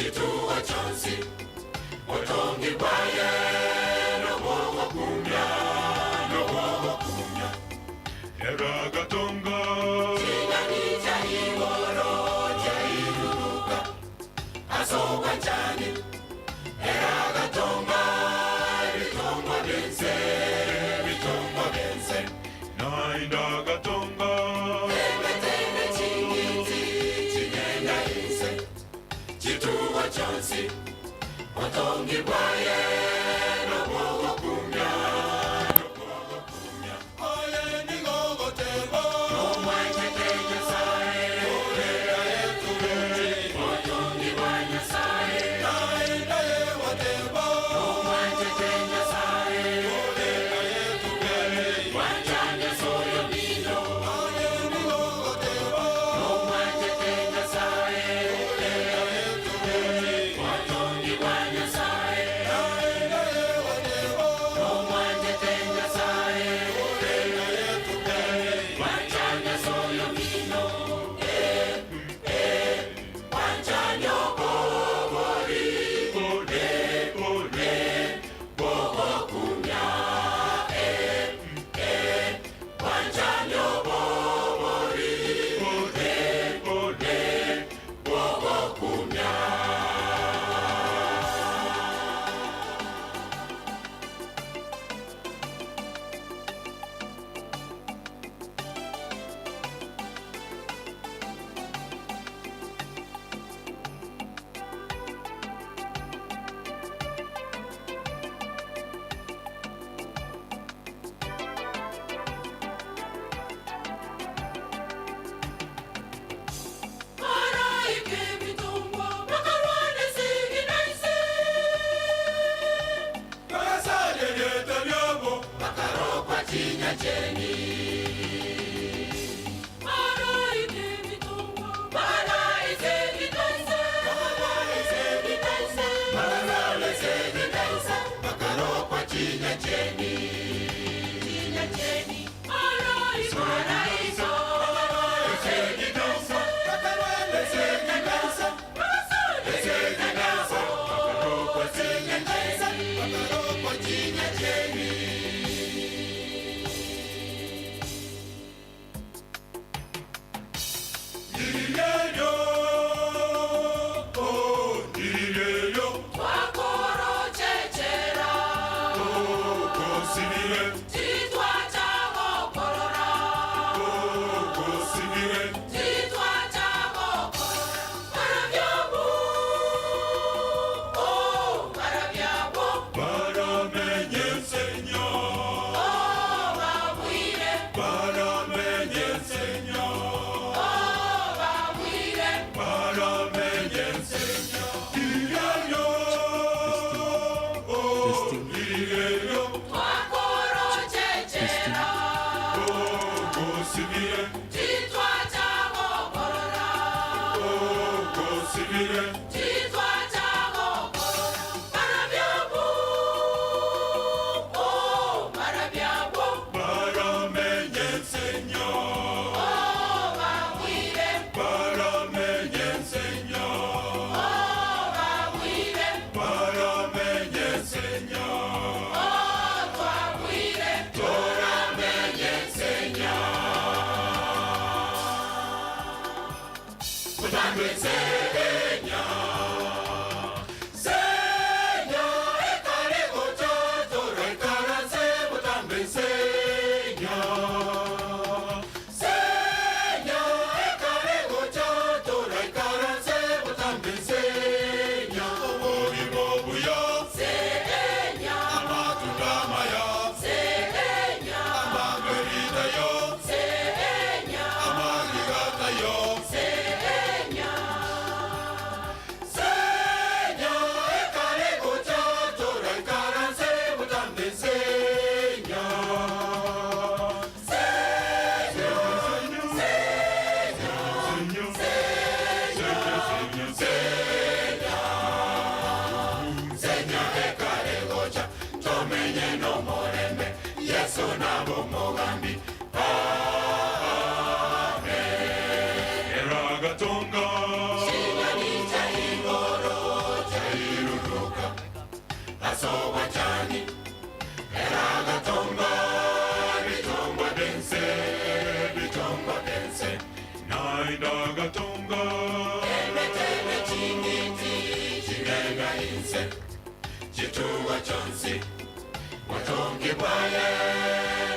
chituwa chonsi otongi baye no wowo kumya Eragatonga chingani cha igoro cha iruruka asoba chani Eragatonga bitongwa bense Naindagatonga Tenge chingiti chinenda inse chituwa chonsi otongi baye no wowo kumya Eragatonga Chingani cha igoro gasobachani eragatonga bitongwa dense naidagatonga emetele chingiti chinenga inse chituwa chonsi watongi bwaye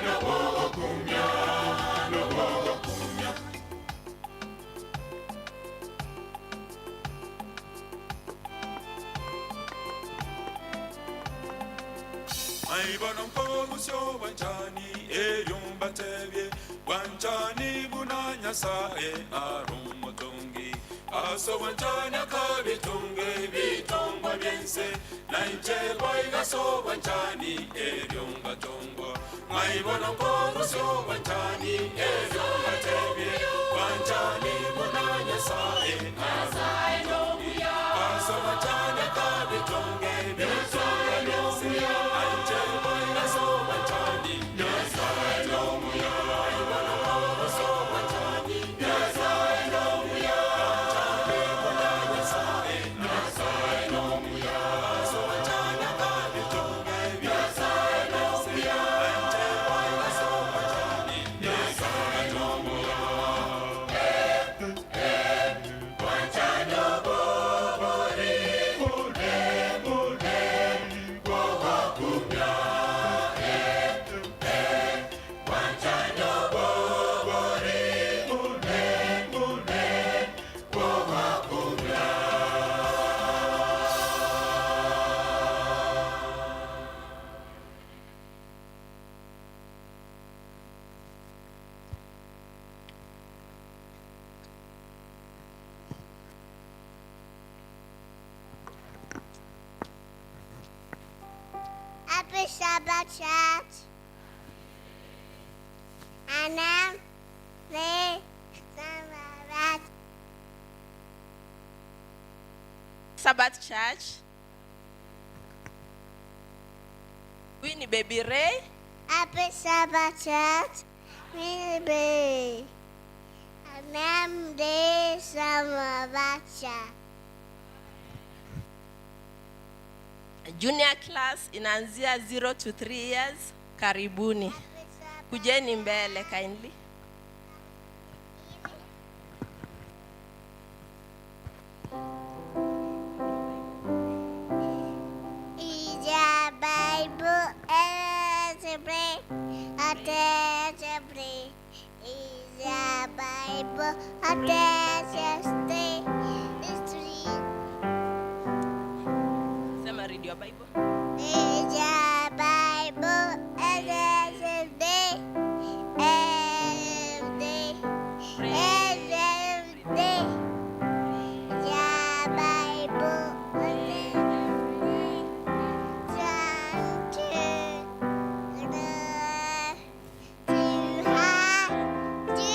nobogo kumya Aibana mkomusyo wanchani eyumba tebye wanchani bunanya sae arumotongi aso wanchani akabitunge bitongwa byense nainchebwa igaso wanchani eyumba tongwa Aibana mkomusyo wanchani eyumba tebye wanchani bunanya sae aso wanchani akabitunge bitongwa byense Happy Sabbath, church. And now, Sabbath Church. We ni Baby Ray. Happy Sabbath, church. Baby. And I'm the Samabacha. Junior class inaanzia 0 to 3 years. Karibuni. Kujeni mbele kindly. Sema read your Bible. Is your Bible every day, every day, every day. Your Bible every day. Turn to heart, to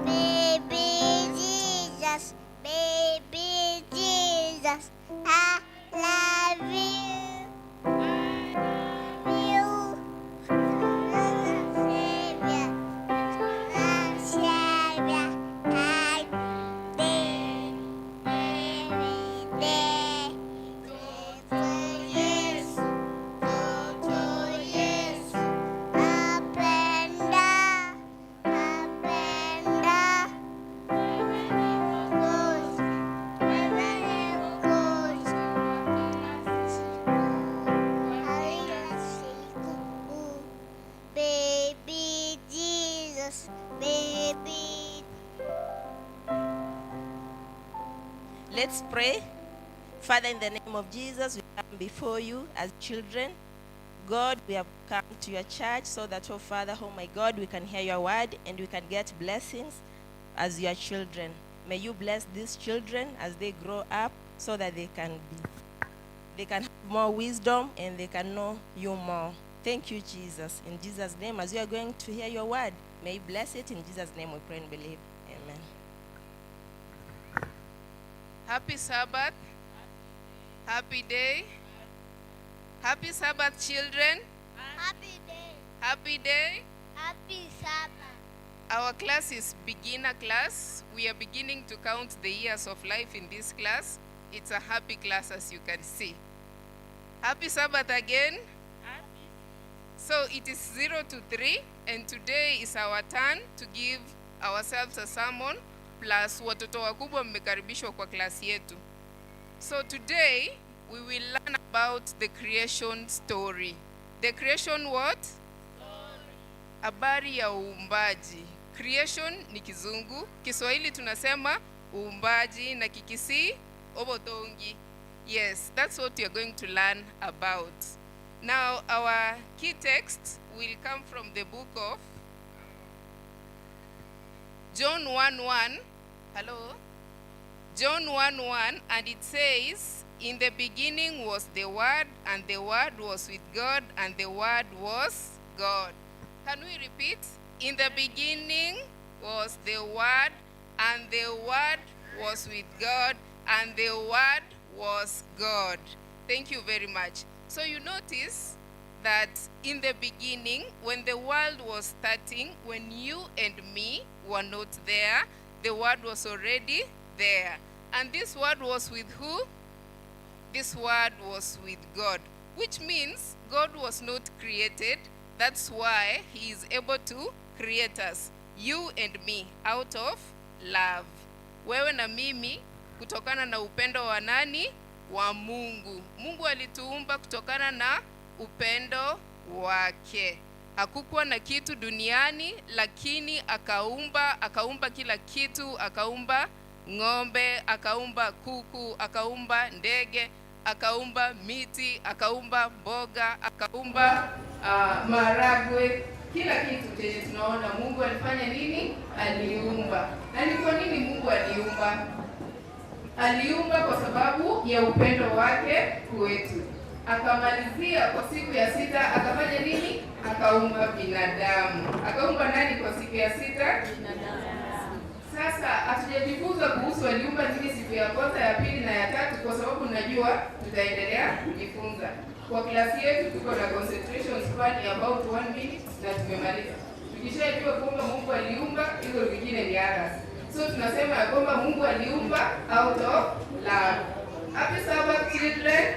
Baby Jesus, baby Jesus, I love you. Baby Jesus, baby. Let's pray. Father, in the name of Jesus, we come before you as children. God, we have come to your church so that, oh Father, oh my God, we can hear your word and we can get blessings as your children. May you bless these children as they grow up so that they can have more wisdom and they can know you more. Thank you, Jesus. In Jesus' name, as you are going to hear your word, may you bless it. In Jesus' name we pray and believe. Amen. Happy Sabbath. Happy day. Happy Sabbath, children. Happy day. Happy day. Happy Sabbath. Our class is beginner class. We are beginning to count the years of life in this class. It's a happy class, as you can see. Happy Sabbath again. So it is 0 to 3, and today is our turn to give ourselves a sermon, plus watoto wakubwa mmekaribishwa kwa class yetu. So today we will learn about the creation story. The creation what? Story. Habari ya uumbaji. Creation ni Kizungu, Kiswahili tunasema uumbaji, na Kikisii obotongi. Yes, that's what we are going to learn about. Now our key text will come from the book of John 1:1. Hello? John 1:1, and it says, "In the beginning was the Word, and the Word was with God, and the Word was God." Can we repeat? In the beginning was the Word, and the Word was with God, and the Word was God. Thank you very much. So you notice that in the beginning, when the world was starting, when you and me were not there, the Word was already there. And this Word was with who? This Word was with God, which means God was not created. That's why He is able to create us, you and me, out of love. Wewe na mimi kutokana na upendo wa nani? Wa Mungu. Mungu alituumba kutokana na upendo wake. Hakukuwa na kitu duniani, lakini akaumba kila kitu, akaumba ng'ombe, akaumba kuku, akaumba ndege, akaumba miti, akaumba mboga, akaumba maragwe. Kila kitu chenye tunaona Mungu alifanya nini? Aliumba. Na ni kwa nini Mungu aliumba? Aliumba kwa sababu ya upendo wake kwetu. Akamalizia kwa siku ya sita, akafanya nini? Akaumba binadamu. Akaumba nani kwa siku ya sita? Binadamu. Sasa hatujajifunza kuhusu aliumba nini siku ya kwanza, ya pili na ya tatu, kwa sababu najua tutaendelea kujifunza. Kwa klasi yetu tuko na concentration span ya about 1 minute na tumemaliza. Tukishajua kwamba Mungu aliumba, hizo vingine ni others. So tunasema ya kwamba Mungu aliumba out of love. Happy Sabbath, children.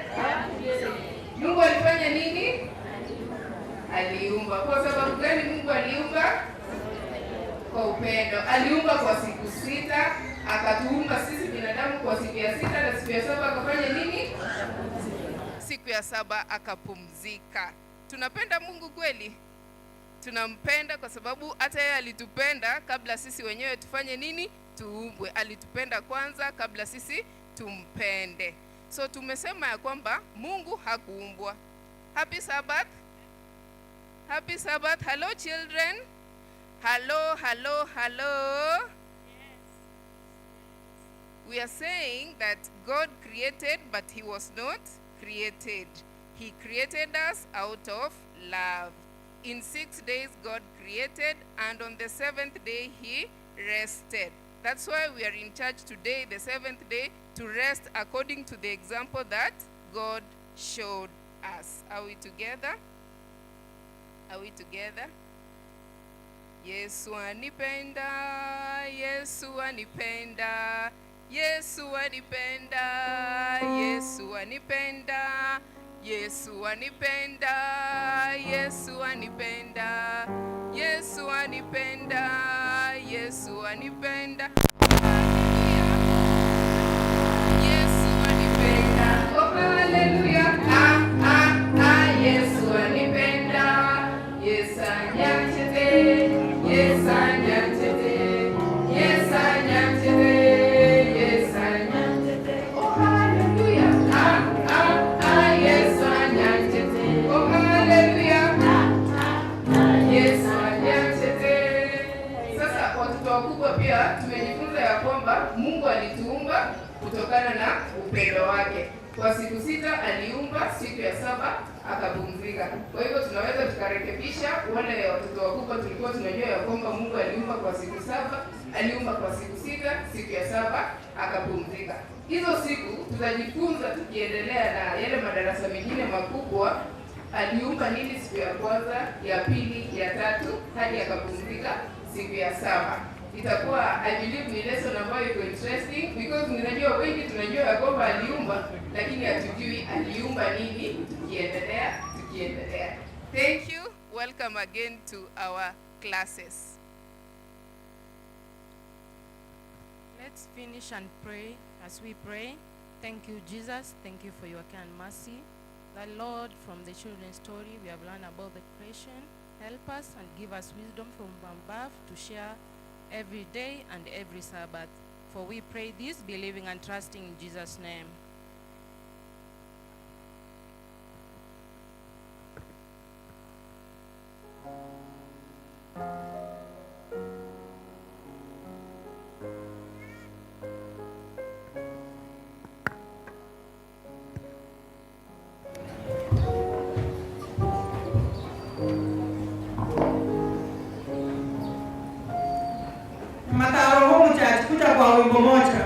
Mungu alifanya nini? Aliumba. Kwa sababu gani Mungu aliumba? Kwa upendo. Aliumba kwa siku 6, akatuumba sisi binadamu kwa siku ya 6, na siku ya 7 akafanya nini? Siku ya 7 akapumzika. Tunapenda Mungu kweli? Tunampenda kwa sababu hata yeye alitupenda kabla sisi wenyewe tufanye nini? Tuumbwe. Alitupenda kwanza kabla sisi tumpende. So tumesema ya kwamba Mungu hakuumbwa. Happy Sabbath. Happy Sabbath. Hello children. Hello, hello, hello. Yes. We are saying that God created, but He was not created. He created us out of love. In 6 days God created, and on the 7th day He rested. That's why we are in church today, the 7th day, to rest according to the example that God showed us. Are we together? Are we together? Yesu anipenda, Yesu anipenda, Yesu anipenda, Yesu anipenda, Yesu anipenda, Yesu anipenda, Yesu anipenda, Yesu anipenda. Yesu anipenda. Oh hallelujah. Yesu anipenda. Yes anyachete. Yes anyachete. Yes anyachete. Yes anyachete. Oh hallelujah. Yes anyachete. Oh hallelujah. Yes anyachete. Sasa watoto wakubwa pia tumejifunza kutokana na upendo wake. Kwa siku 6 aliumba, siku ya 7 akapumzika. Kwa hivyo tunaweza tukarekebisha wale watoto wakubwa tulikuwa tunajua ya kwamba Mungu aliumba kwa siku 7, aliumba kwa siku 6, siku ya 7 akapumzika. Hizo siku tutajifunza tukiendelea na yale madarasa mengine makubwa. Aliumba nini siku ya kwanza, ya pili, ya 3 hadi akapumzika siku ya 7. Itakuwa I believe ni lesson ambayo iko interesting because ninajua wengi tunajua ya kwamba aliumba, lakini hatujui aliumba nini. Tukiendelea. Thank you. Welcome again to our classes. Let's finish and pray. As we pray, thank you, Jesus. Thank you for your care and mercy. The Lord, from the children's story, we have learned about the creation. Help us and give us wisdom from above to share every day and every Sabbath. For we pray this, believing and trusting in Jesus' name. Mataro huu mtakuta kwa wimbo moja.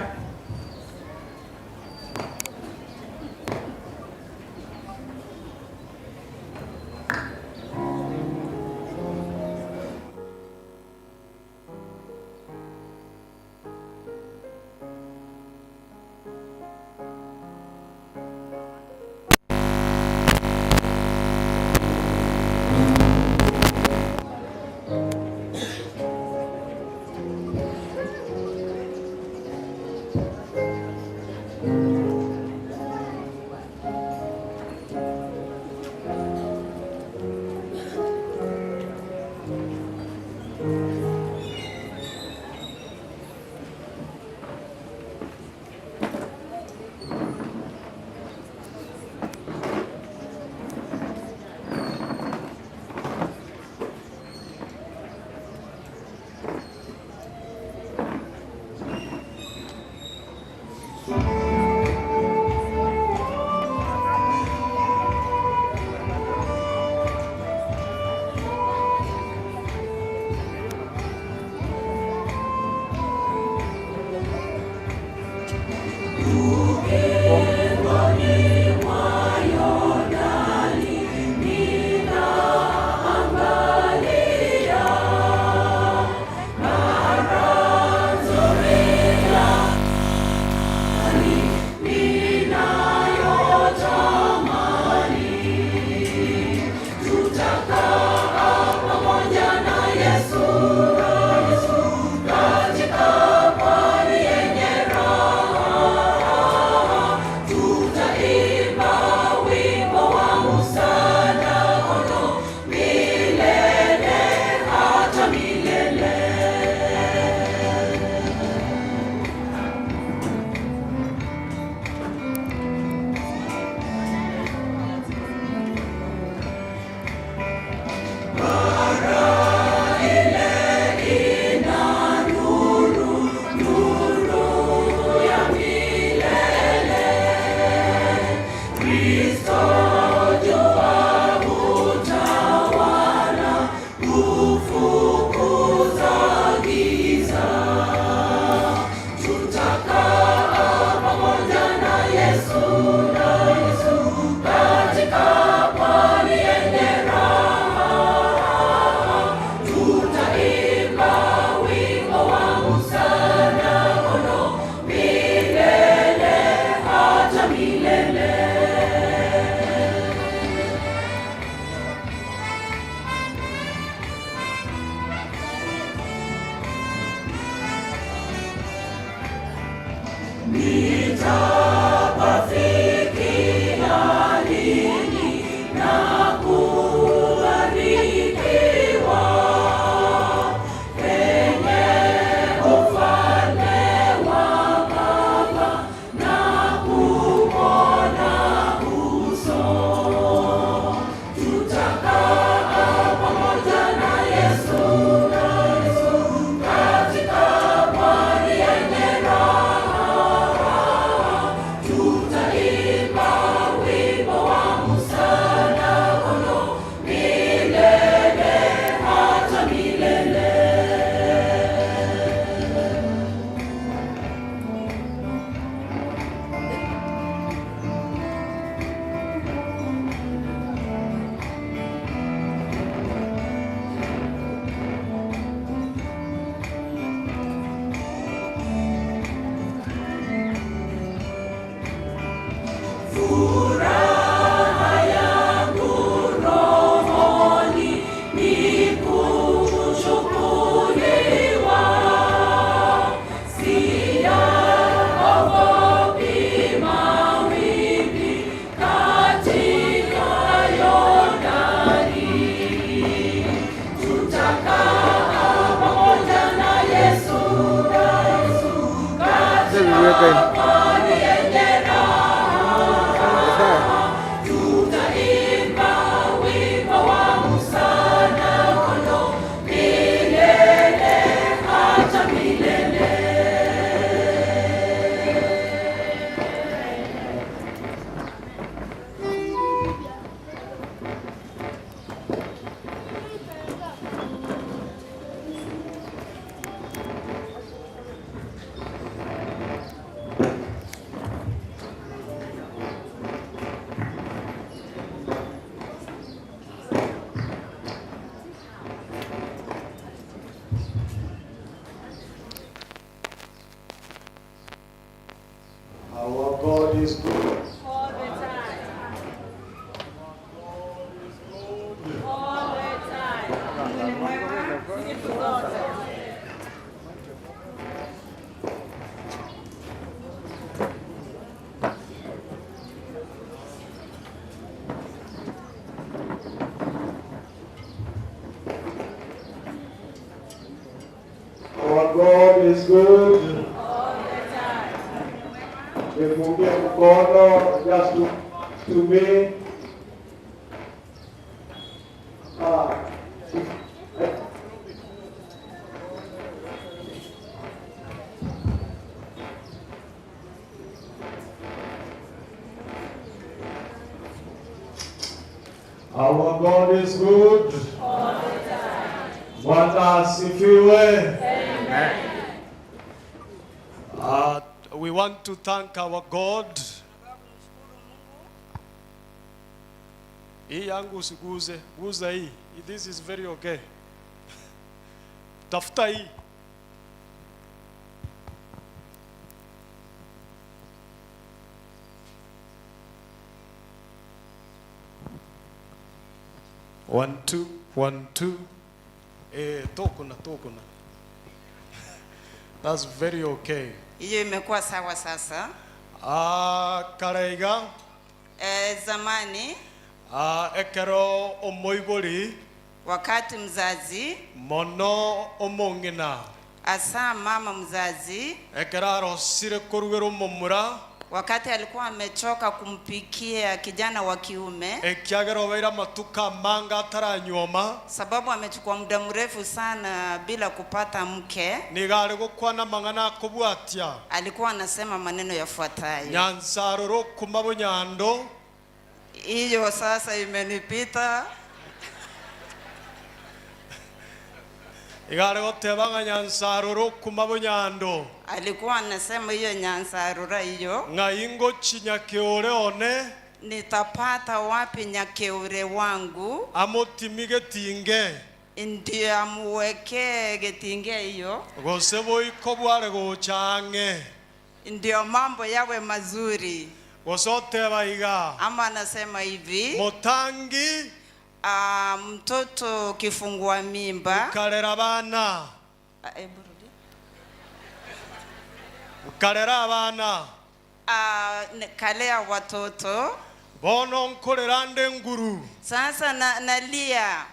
Our God is good. All the time. All the time. Mungu ni mwema siku zote. Our God is good. Nipungie mkono just to me. Our God is good. All the time. Bwana asifiwe. Amen. We want to thank our God. Hii yangu usiguze, guza hii. This is very okay. Tafuta hii. One, two, 1, 2. Tokuna. That's very okay. Hiyo imekuwa sawa sasa. Karaiga. Zamani Ekero omoibori. wakati mzazi Mono omongina. asa mama mzazi Ekeraro sire korugero momura. wakati alikuwa amechoka kumpikia kijana wa kiume, Ekiagero waira matuka manga taranyoma. sababu amechukua muda mrefu sana bila kupata mke, Nigare gukwana mangana kubwatia. alikuwa anasema maneno yafuatayo. Nyansaroro kumabo nyando. Hiyo sasa imenipita. Igare gotebanga nyansaroro kumabo nyando. Alikuwa anasema hiyo nyansarura hiyo. Ngaingo chinyakeore one. Nitapata wapi nyakeure wangu? Amotimige tinge. Ndio amuweke getinge hiyo. Gosebo ikobware gochange. Ndio mambo yawe mazuri. Gosote baiga. Ama anasema hivi. Motangi. Mtoto kifungua mimba. Ukarera bana. Ukarera bana. Kalea watoto. Bono nkorera nde nguru. Sasa nalia.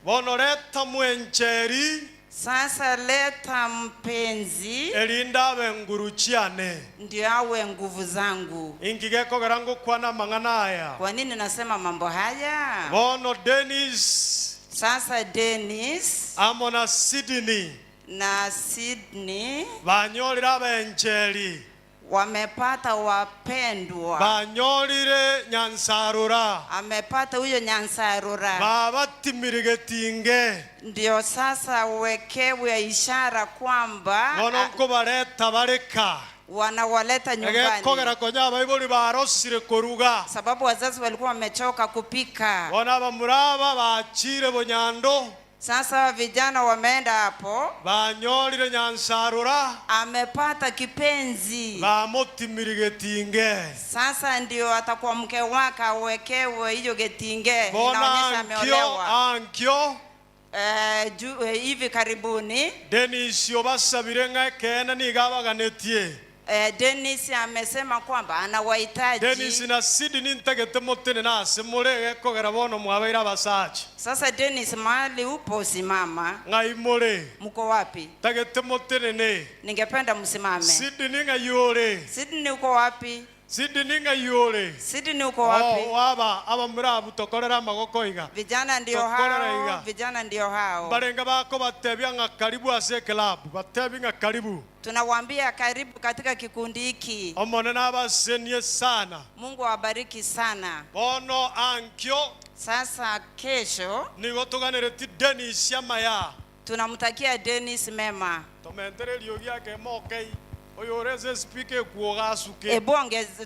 Bono leta mwencheri. Sasa leta mpenzi. Elinda benguru chiane. Ndio awe nguvu zangu. Ingigeko garango kwana mangana haya. Kwa nini nasema mambo haya? Bono Dennis. Sasa Dennis. Amona Sydney. Na Sydney. Banyolira bencheri. Wamepata wapendwa. Banyolire nyansarura. Amepata huyo nyansarura. Baba timirigetinge. Ndio sasa wekewe ishara kwamba Bono nko bareta bareka. wanawaleta nyumbani. Kogera konya baibuli barosire koruga. Sababu wazazi walikuwa wamechoka kupika. Bona bamuraba bachire bonyando. Sasa vijana wameenda hapo, banyolire nyansarura amepata kipenzi. bamutimiri getinge. Sasa ndio atakuwa mke wake, awekewe hiyo getinge. Bona Inaonyesha ameolewa. ankyo Hivi karibuni Dennis yobasabire ng'ekena nigabaganetie. Dennis amesema kwamba anawahitaji. Dennis na Sydney ntagete motene nase murege kogera bono mwabaira abasachi. Sasa Dennis, mahali upo simama. Ngai mure Mko wapi? tagete motene ne. Ningependa msimame. Sydney ngayore. Sydney uko wapi? Sydney ngayore. Sydney uko wapi? Waba abamurabu tokorera amagoko iga. Vijana ndio Tokorera iga. hao. Vijana ndio hao. Barenga bako batebya nga karibu ase club. Batebi nga karibu. Tunawaambia karibu katika kikundi hiki. Omone nabasenie sana. Mungu awabariki sana. Bono ankyo Sasa kesho nigo tuganereti Dennis yamaya. tunamtakia Dennis mema. Tomentere liogia ke mokei. Oyoreze speak kuoga suke. Ebu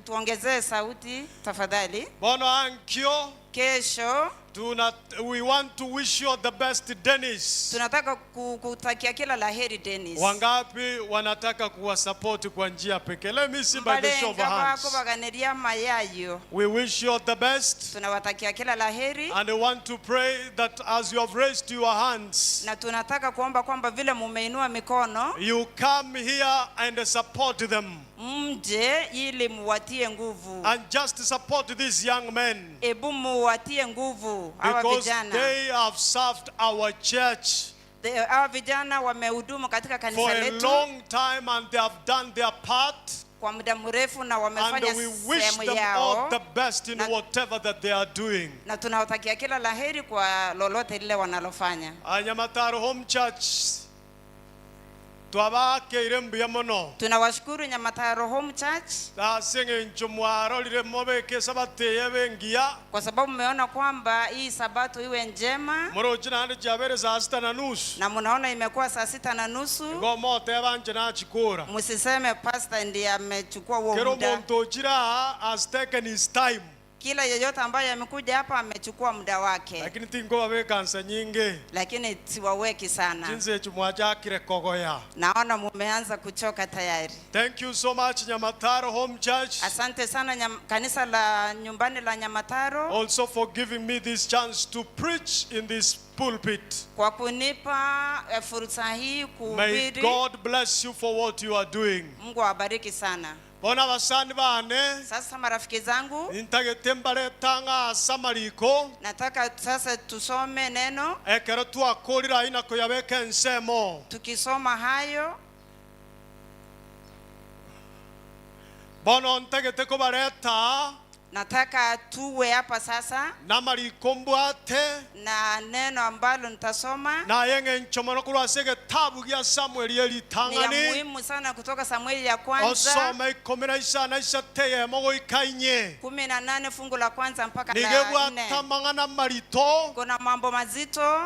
tuongezee sauti tafadhali. Bono ankyo Kesho we want to wish you the best Dennis. tunataka kutakia kila laheri Dennis. Wangapi wanataka kuwa support kwa njia pekee? Let me see by the show of hands. Baganeria mayayo. We wish you the best Tunawatakia kila laheri. and I want to pray that as you have raised your hands, Na tunataka kuomba kwamba vile mumeinua mikono, you come here and support them mje ili muwatie nguvu. and just support these young men Ebu muwatie nguvu hawa because vijana. they have served our church Hawa vijana wamehudumu katika for kanisa a letu long time and they have done their part, kwa muda mrefu na and wamefanya we wish sehemu them all yao. the best in whatever that they are doing. Na tunawatakia kila laheri kwa lolote lile wanalofanya. Nyamataro Home Church twabakeire mbuya muno. Tunawashukuru Nyamataro Home Church Tasenge nchumwaro lire mobeke sabateye bengia. kwa sababu mmeona kwamba hii sabato iwe njema, Murojina handi jabere saa 6:30. na mnaona imekuwa saa 6:30. Ngomo tebanje na chikura. Msiseme pastor ndiye amechukua huo Kero muda. muntu ojira has taken his time. Kila yeyote ambaye amekuja hapa amechukua muda wake, Lakini tingo babekansa nyinge. lakini siwaweki sana. Jinsi chumwajakire kogoya. Naona mumeanza kuchoka tayari. Thank you so much Nyamataro Home Church. Asante sana kanisa la nyumbani la Nyamataro Also for giving me this chance to preach in this pulpit. kwa kunipa fursa hii May kuhubiri. God bless you for what you are doing. Mungu awabariki sana. Bona basani bane Sasa marafiki zangu, intagitembare tanga samariko nataka sasa tusome neno. ekero twakorira ina koyabeka ensemo. Tukisoma hayo, Bono ntagite kubareta nataka tuwe hapa sasa namariko mbwate na neno ambalo nitasoma na yenge nchomono kurwase gitabu gya Samuel ni ya elitangani muhimu sana kutoka Samueli ya kwanza osoma ikomera isana isateye mogo ikainye 18 fungu la kwanza mpaka la nigebwa 4. tamangana marito Kuna mambo mazito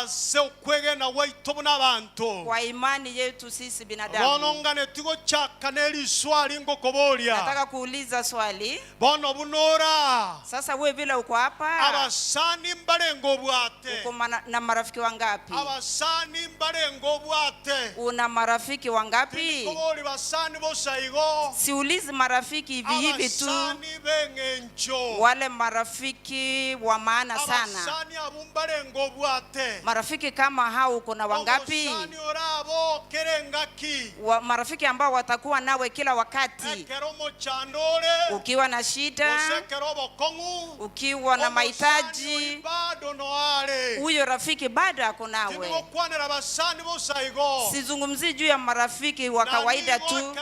se ukwege na waitobo n'abantu kwa imani yetu sisi bono binadamu. ngane tigo chaka neli swali ngokobolia Nataka kuuliza swali. bono bunora Sasa wewe vile uko hapa, abasani mbarengo bwate uko na marafiki wangapi? abasani mbarengo bwate Una marafiki wangapi? koboli basani bosaigo Siulizi marafiki hivi hivi tu, abasani bengencho wale marafiki wa maana sana. abasani abumbarengo bwate Marafiki kama hao uko na wangapi? abasani orabo kerengaki Marafiki ambao watakuwa nawe kila wakati ekeromo chandore ukiwa na shida, osekerobo kongu ukiwa na mahitaji. bado noale Huyo rafiki bado ako nawe. tinokwanera basani bosaigo Sizungumzi juu ya marafiki wa kawaida tu.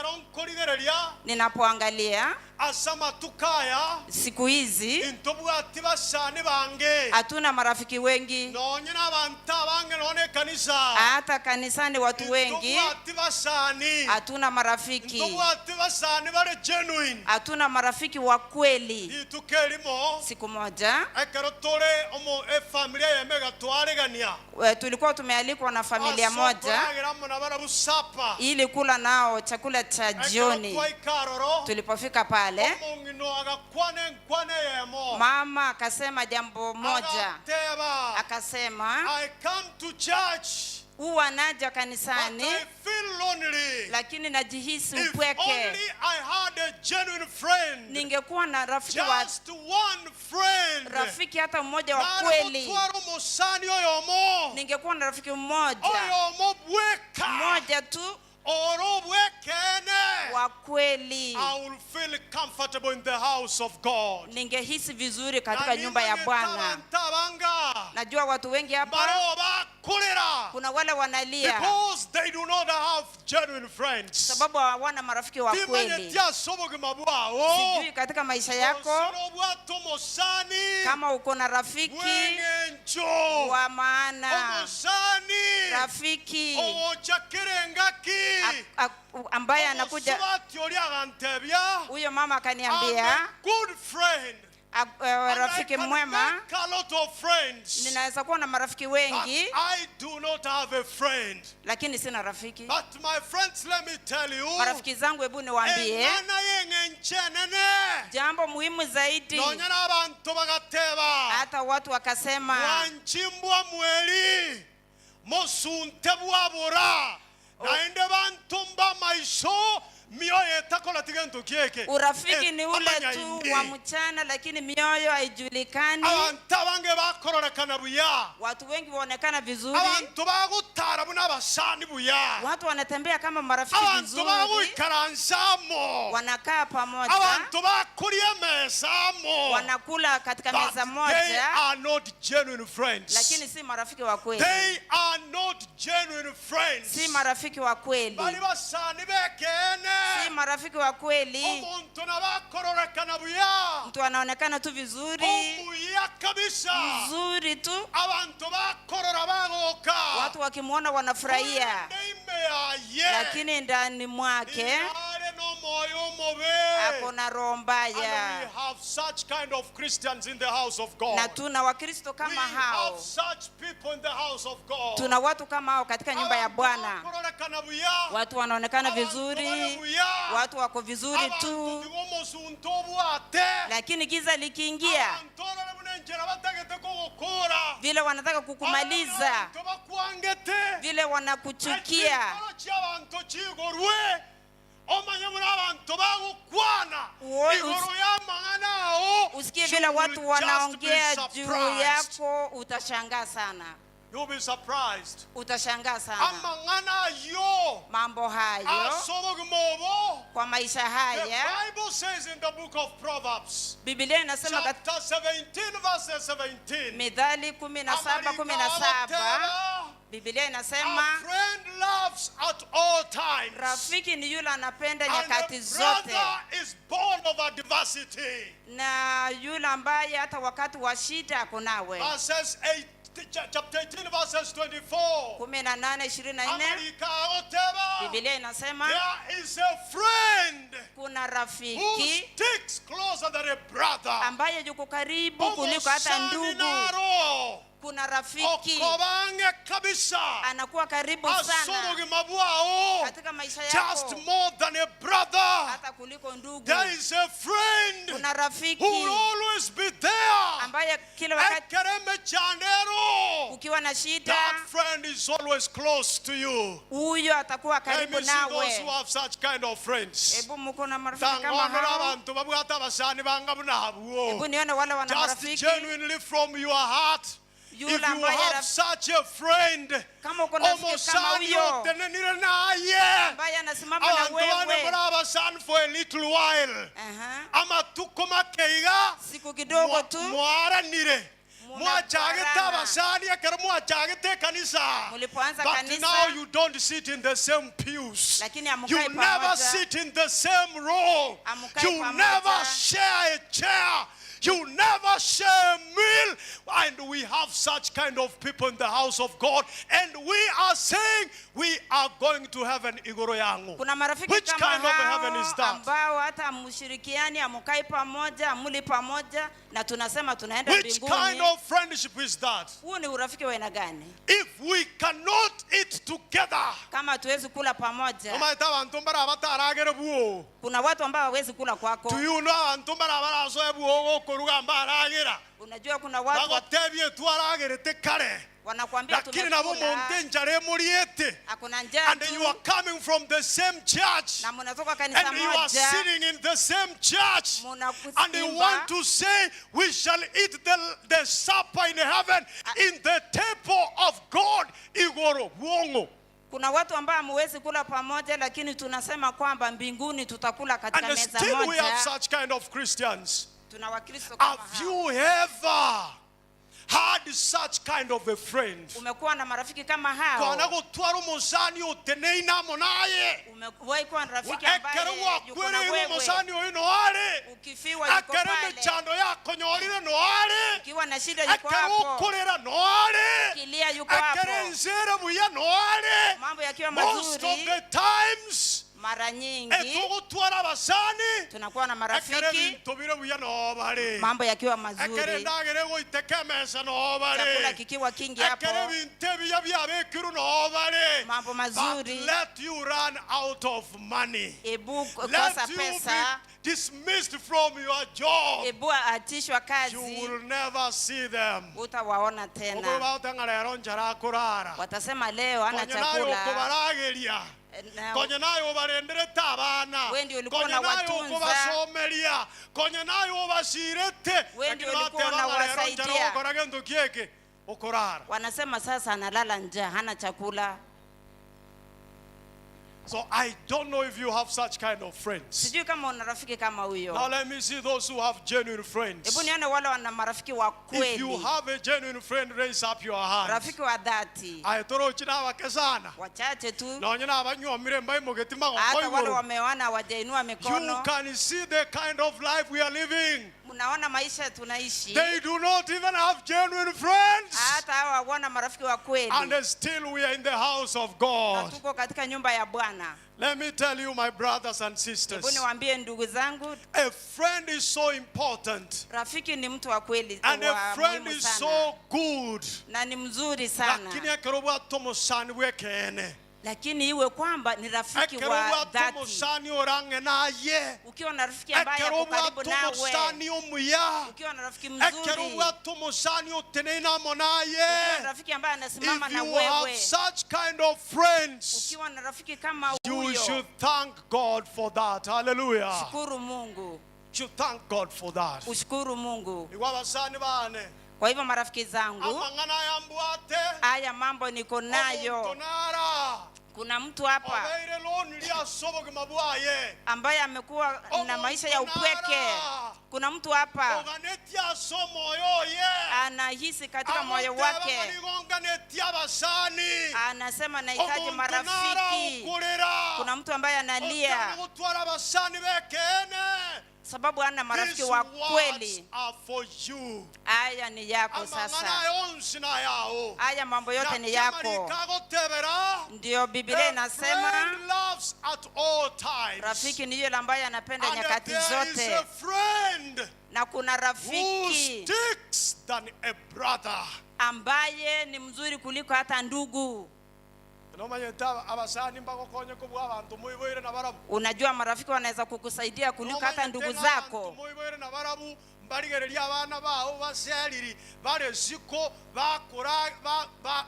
Ninapoangalia asama tukaya siku hizi intobwati basani bange hatuna marafiki wengi, nonye n'abantu abange none kanisa hata kanisani watu wengi intobwati basani hatuna marafiki, intobwati basani bare genuine hatuna marafiki wa kweli. itukelimo Siku moja ekero tore omo familia yemega twaregania tulikuwa tumealikwa na familia moja na bara busapa ili kula nao chakula cha jioni. twaika Tulipofika pale pale. omong'ino agakwane nkwane yemo Mama akasema jambo moja, agateba akasema I come to church huwa naja but kanisani I feel lonely. lakini najihisi If upweke. only I had a genuine friend, Ningekuwa na rafiki wa just one friend, rafiki hata mmoja wa kweli, naragutwara omusani oyomo ningekuwa na rafiki mmoja oyomo bweka mmoja tu oro bwekene, wa kweli, I will feel comfortable in the house of God. ningehisi vizuri katika nyumba ya Bwana. Tabanga Najua watu wengi hapa baro bakulira kuna wale wanalia because they do not have genuine friends. sababu hawana marafiki wa Timenye kweli. tia sobogima bwao Sijui katika maisha yako osoro bwato mosani kama uko na rafiki wengenjo wa maana, omosani rafiki owochakirengaki ambaye anakuja. omosubati oli agantebya Huyo mama I'm akaniambia a good friend. rafiki And I can mwema, make a lot of friends. ninaweza kuwa na marafiki But wengi I do not have a friend. lakini sina rafiki. But my friends, let me tell you, Marafiki zangu, hebu niwaambie engana yengenchenene jambo muhimu zaidi. nonyana abantu bagateba Hata watu wakasema wanchimbwa mweli mosunte bwabura naende bantu mba maisho mioyo etakola tigento kieke urafiki ni ule tu wa mchana lakini mioyo haijulikani. abantu abange bakororekana buya, Watu wengi waonekana vizuri, abantu bagutara buna basani buya, watu wanatembea kama marafiki abantu vizuri, bagwikaransamo, wanakaa pamoja, abantu bakulia mesamo, wanakula katika but meza they moja, are not genuine friends. lakini si marafiki wa kweli, They are not genuine friends. si marafiki wa kweli, Bali basani bekene si marafiki wa kweli. omuntu nabakororekana buya, Mtu anaonekana tu vizuri omuya kabisa, vizuri tu, abantu bakorora bagoka, watu wakimwona wanafurahia, Ye. lakini ndani mwake Are no moyo mobe. ako na roho And mbaya. we have such kind of Christians in the house of God. Na tuna Wakristo We kama have hao, such people in the house of God. tuna watu kama hao katika nyumba ya Bwana. Abantu bakororekana buya, Watu wanaonekana abantu vizuri, bari buya, watu wako vizuri abantu tu, bigomosunto bwate, lakini giza likiingia, abantu orore bunenjera batagete kugukura, vile wanataka kukumaliza, abantu bakwangete, vile wanakuchukia, ekikoro ky'abantu kigorwe, omanye muri abantu bagukwana Uo- igoro y'amang'ana aho, usikie you vile will watu just wanaongea be juu surprised. yako, utashangaa sana, You'll be surprised. utashangaa sana. Amang'ana yo Mambo hayo asobogimobo. kwa maisha The haya, Bible says in the book of Proverbs, Biblia inasema katika chapter 17 verse 17, Mithali 17:17, Biblia a inasema friend loves at all times, rafiki ni yule anapenda and nyakati a zote, brother is born of adversity. na yule ambaye hata wakati wa shida ako nawe. Verses 8, chapter 18 verses 24. 18:24, Amalika agoteba, Biblia inasema there is a friend kuna who rafiki sticks closer than a brother. ambaye yuko karibu kuliko hata Omosani ndugu. naro, Kuna rafiki okobange kabisa, anakuwa karibu sana asobogima bwao, katika maisha just yako more than a brother. hata kuliko ndugu. There is a friend Kuna who rafiki will always be there. ambaye kila wakati Ekereme chandero, ukiwa na shida, that friend is always close to you. huyo atakuwa Let karibu me see those who nawe. have such kind of friends. Hebu mko na marafiki kama Tangomera hao? abantu babwata abasani banga bunabuo. Hebu nione wale wana Just marafiki genuinely from your heart. If yule you ambaye have such a friend, kama uko na rafiki kama omosani huyo otenenire naye, ambaye anasimama na abantu bane wewe, bari abasani for a little while, aha, amatuko makeiga siku kidogo tu mwaranire, mwachagite Munaparana. abasani ekero mwachagite kanisa, Mulipoanza but kanisa, now you don't sit in the same pews. lakini hamukai You never pamoja. sit in the same row. Hamukai You pamoja. never share a chair. You never share a meal. And we have such kind of people in the house of God. And we are saying we are going to heaven igoro yangu. Kuna marafiki Which kama kind of a heaven hao is that? ambao hata mshirikiani amukai pamoja, muli pamoja na tunasema tunaenda Which mbinguni. kind of friendship is that? Huu ni urafiki wa aina gani? If we cannot eat together. Kama hatuwezi kula pamoja. Omaita bantu mbara bataragere buo. Kuna watu ambao hawezi kula kwako. Do you know bantu mbara barasoe buo okuruga mbaragira? Unajua kuna watu Bagotebye twaragerete kare. wanakuambia Lakini nabo monte njare muriete. hakuna njaa And you tu are coming from the same church. na mnatoka kanisa And you are moja. sitting in the same church. Munakusimba. And you want to say we shall eat the supper in heaven in the temple of God. Igoro buongo. Kuna watu ambao hamwezi kula pamoja, lakini tunasema kwamba mbinguni tutakula katika And meza still we have moja. such kind of Christians. Tuna Wakristo kama Have hao. you ever had such kind of a friend? Umekuwa na marafiki kama hao? Kwana gutwara umusani uteneina monaye. Umewahi kuwa na rafiki Ekere ambaye yuko na wakwere wewe, umusani oino are. ukifiwa yuko Ekere pale, mechando yako nyorire no are. ukiwa na shida yuko Ekere hapo, ukurira no are. ukilia yuko Ekere hapo, nzere buya no are. mambo yakiwa Most of mazuri. the times Mara nyingi etugutwara abasani. tunakuwa na Ekere marafiki, bintu bire buya no bare. mambo yakiwa Ekere mazuri, ndagere goitekemesa no bare. chakula kikiwa kingi Ekere hapo, binte biya byabekiru no bare. mambo But mazuri. let you run out of money. Ebu kosa Let you pesa, be dismissed from your job. ebu atishwa You kazi, will never see them. utawaona Ogo tena. bautanga lero njara kurara. Watasema leo hana Konye nayo chakula. kubarageria. Na Konye nayo barenderete abana. Wewe ndio ulikuwa Konye nayo unawatunza. kubasomeria. Konye nayo basirete. Wewe ndio Lakini ulikuwa bateba lero njara unawasaidia. ukorage ndukieke. Ukurara. wanasema sasa analala njaa, hana chakula. So I don't know if you have such kind of friends. Sijui kama una rafiki kama Now huyo. let me see those who have genuine friends. Hebu nione wale wana marafiki wa If you kweli, have a genuine friend, raise up your hand. rafiki wa dhati. Aitoro china wakesana. Wachache tu, Na nyina abanyomire mbai mugetima hata wale gokoiguru. wameona hawajainua You mikono. can see the kind of life we are living. Mnaona maisha tunaishi, They do not even have genuine friends. hata hawa hawana marafiki wa kweli, And still we are in the house of na God. tuko katika nyumba ya Bwana. Let me tell you, my brothers and Hebu sisters, niwaambie ndugu zangu, a friend is so important. rafiki ni mtu wa kweli, And a wa friend muhimu is sana so good. na ni mzuri sana, Lakini akerobwa tomusani wekene. lakini iwe kwamba ni rafiki wa Akerobwa dhati. tomusani orange naye. Ukiwa na rafiki ambaye ako Akerobwa karibu nawe, tomusani omuya. ukiwa na rafiki mzuri, Akerobwa tomusani oteneina ukiwa na monaye. rafiki ambaye anasimama If na you have wewe, such kind of friends, ukiwa na rafiki kama you huyo, should thank God for that. Hallelujah. shukuru Mungu, You thank God for that. ushukuru Mungu. Igwa basani bane. Kwa hivyo marafiki zangu, Amangana yambwate. haya mambo niko nayo. Omontonara. Kuna mtu hapa Obeire loni lia soboge mabwaye. ambaye amekuwa na maisha ya upweke. Kuna mtu hapa Oganetia somo yoye. anahisi katika moyo wake, Oganetia basani. anasema nahitaji Omontonara marafiki. ukulira. Kuna mtu ambaye analia Otana basani bekene. sababu hana marafiki These wa words kweli. are for you. Haya ni yako Amangana sasa, yonsi na yao. haya mambo yote ni yako. Yakagotebera. Ndiyo Biblia A inasema friend loves at all times. rafiki ni yule ambaye anapenda And nyakati there is zote, a friend na kuna who rafiki sticks than a brother. ambaye ni mzuri kuliko hata ndugu. Nomanyeta abasani mbagokonye kubwa abantu muiboire na barabu. Unajua marafiki wanaweza kukusaidia kuliko hata ndugu zako. Muiboire na barabu mbarigereria abana bao baseriri bare siko bakora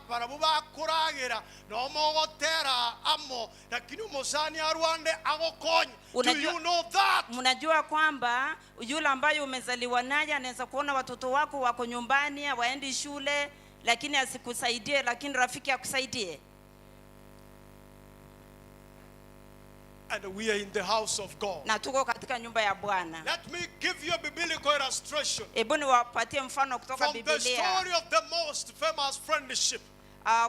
barabu bakuragira no mogotera amo lakini umusani arwande agokonye. Do you know that? Mnajua kwamba yule ambaye umezaliwa naye anaweza kuona watoto wako wako nyumbani hawaendi shule, lakini asikusaidie, lakini rafiki akusaidie. And we are in the house of God. Na tuko katika nyumba ya Bwana. Let me give you a biblical illustration Hebu niwapatie mfano kutoka from the Biblia. story of the most famous friendship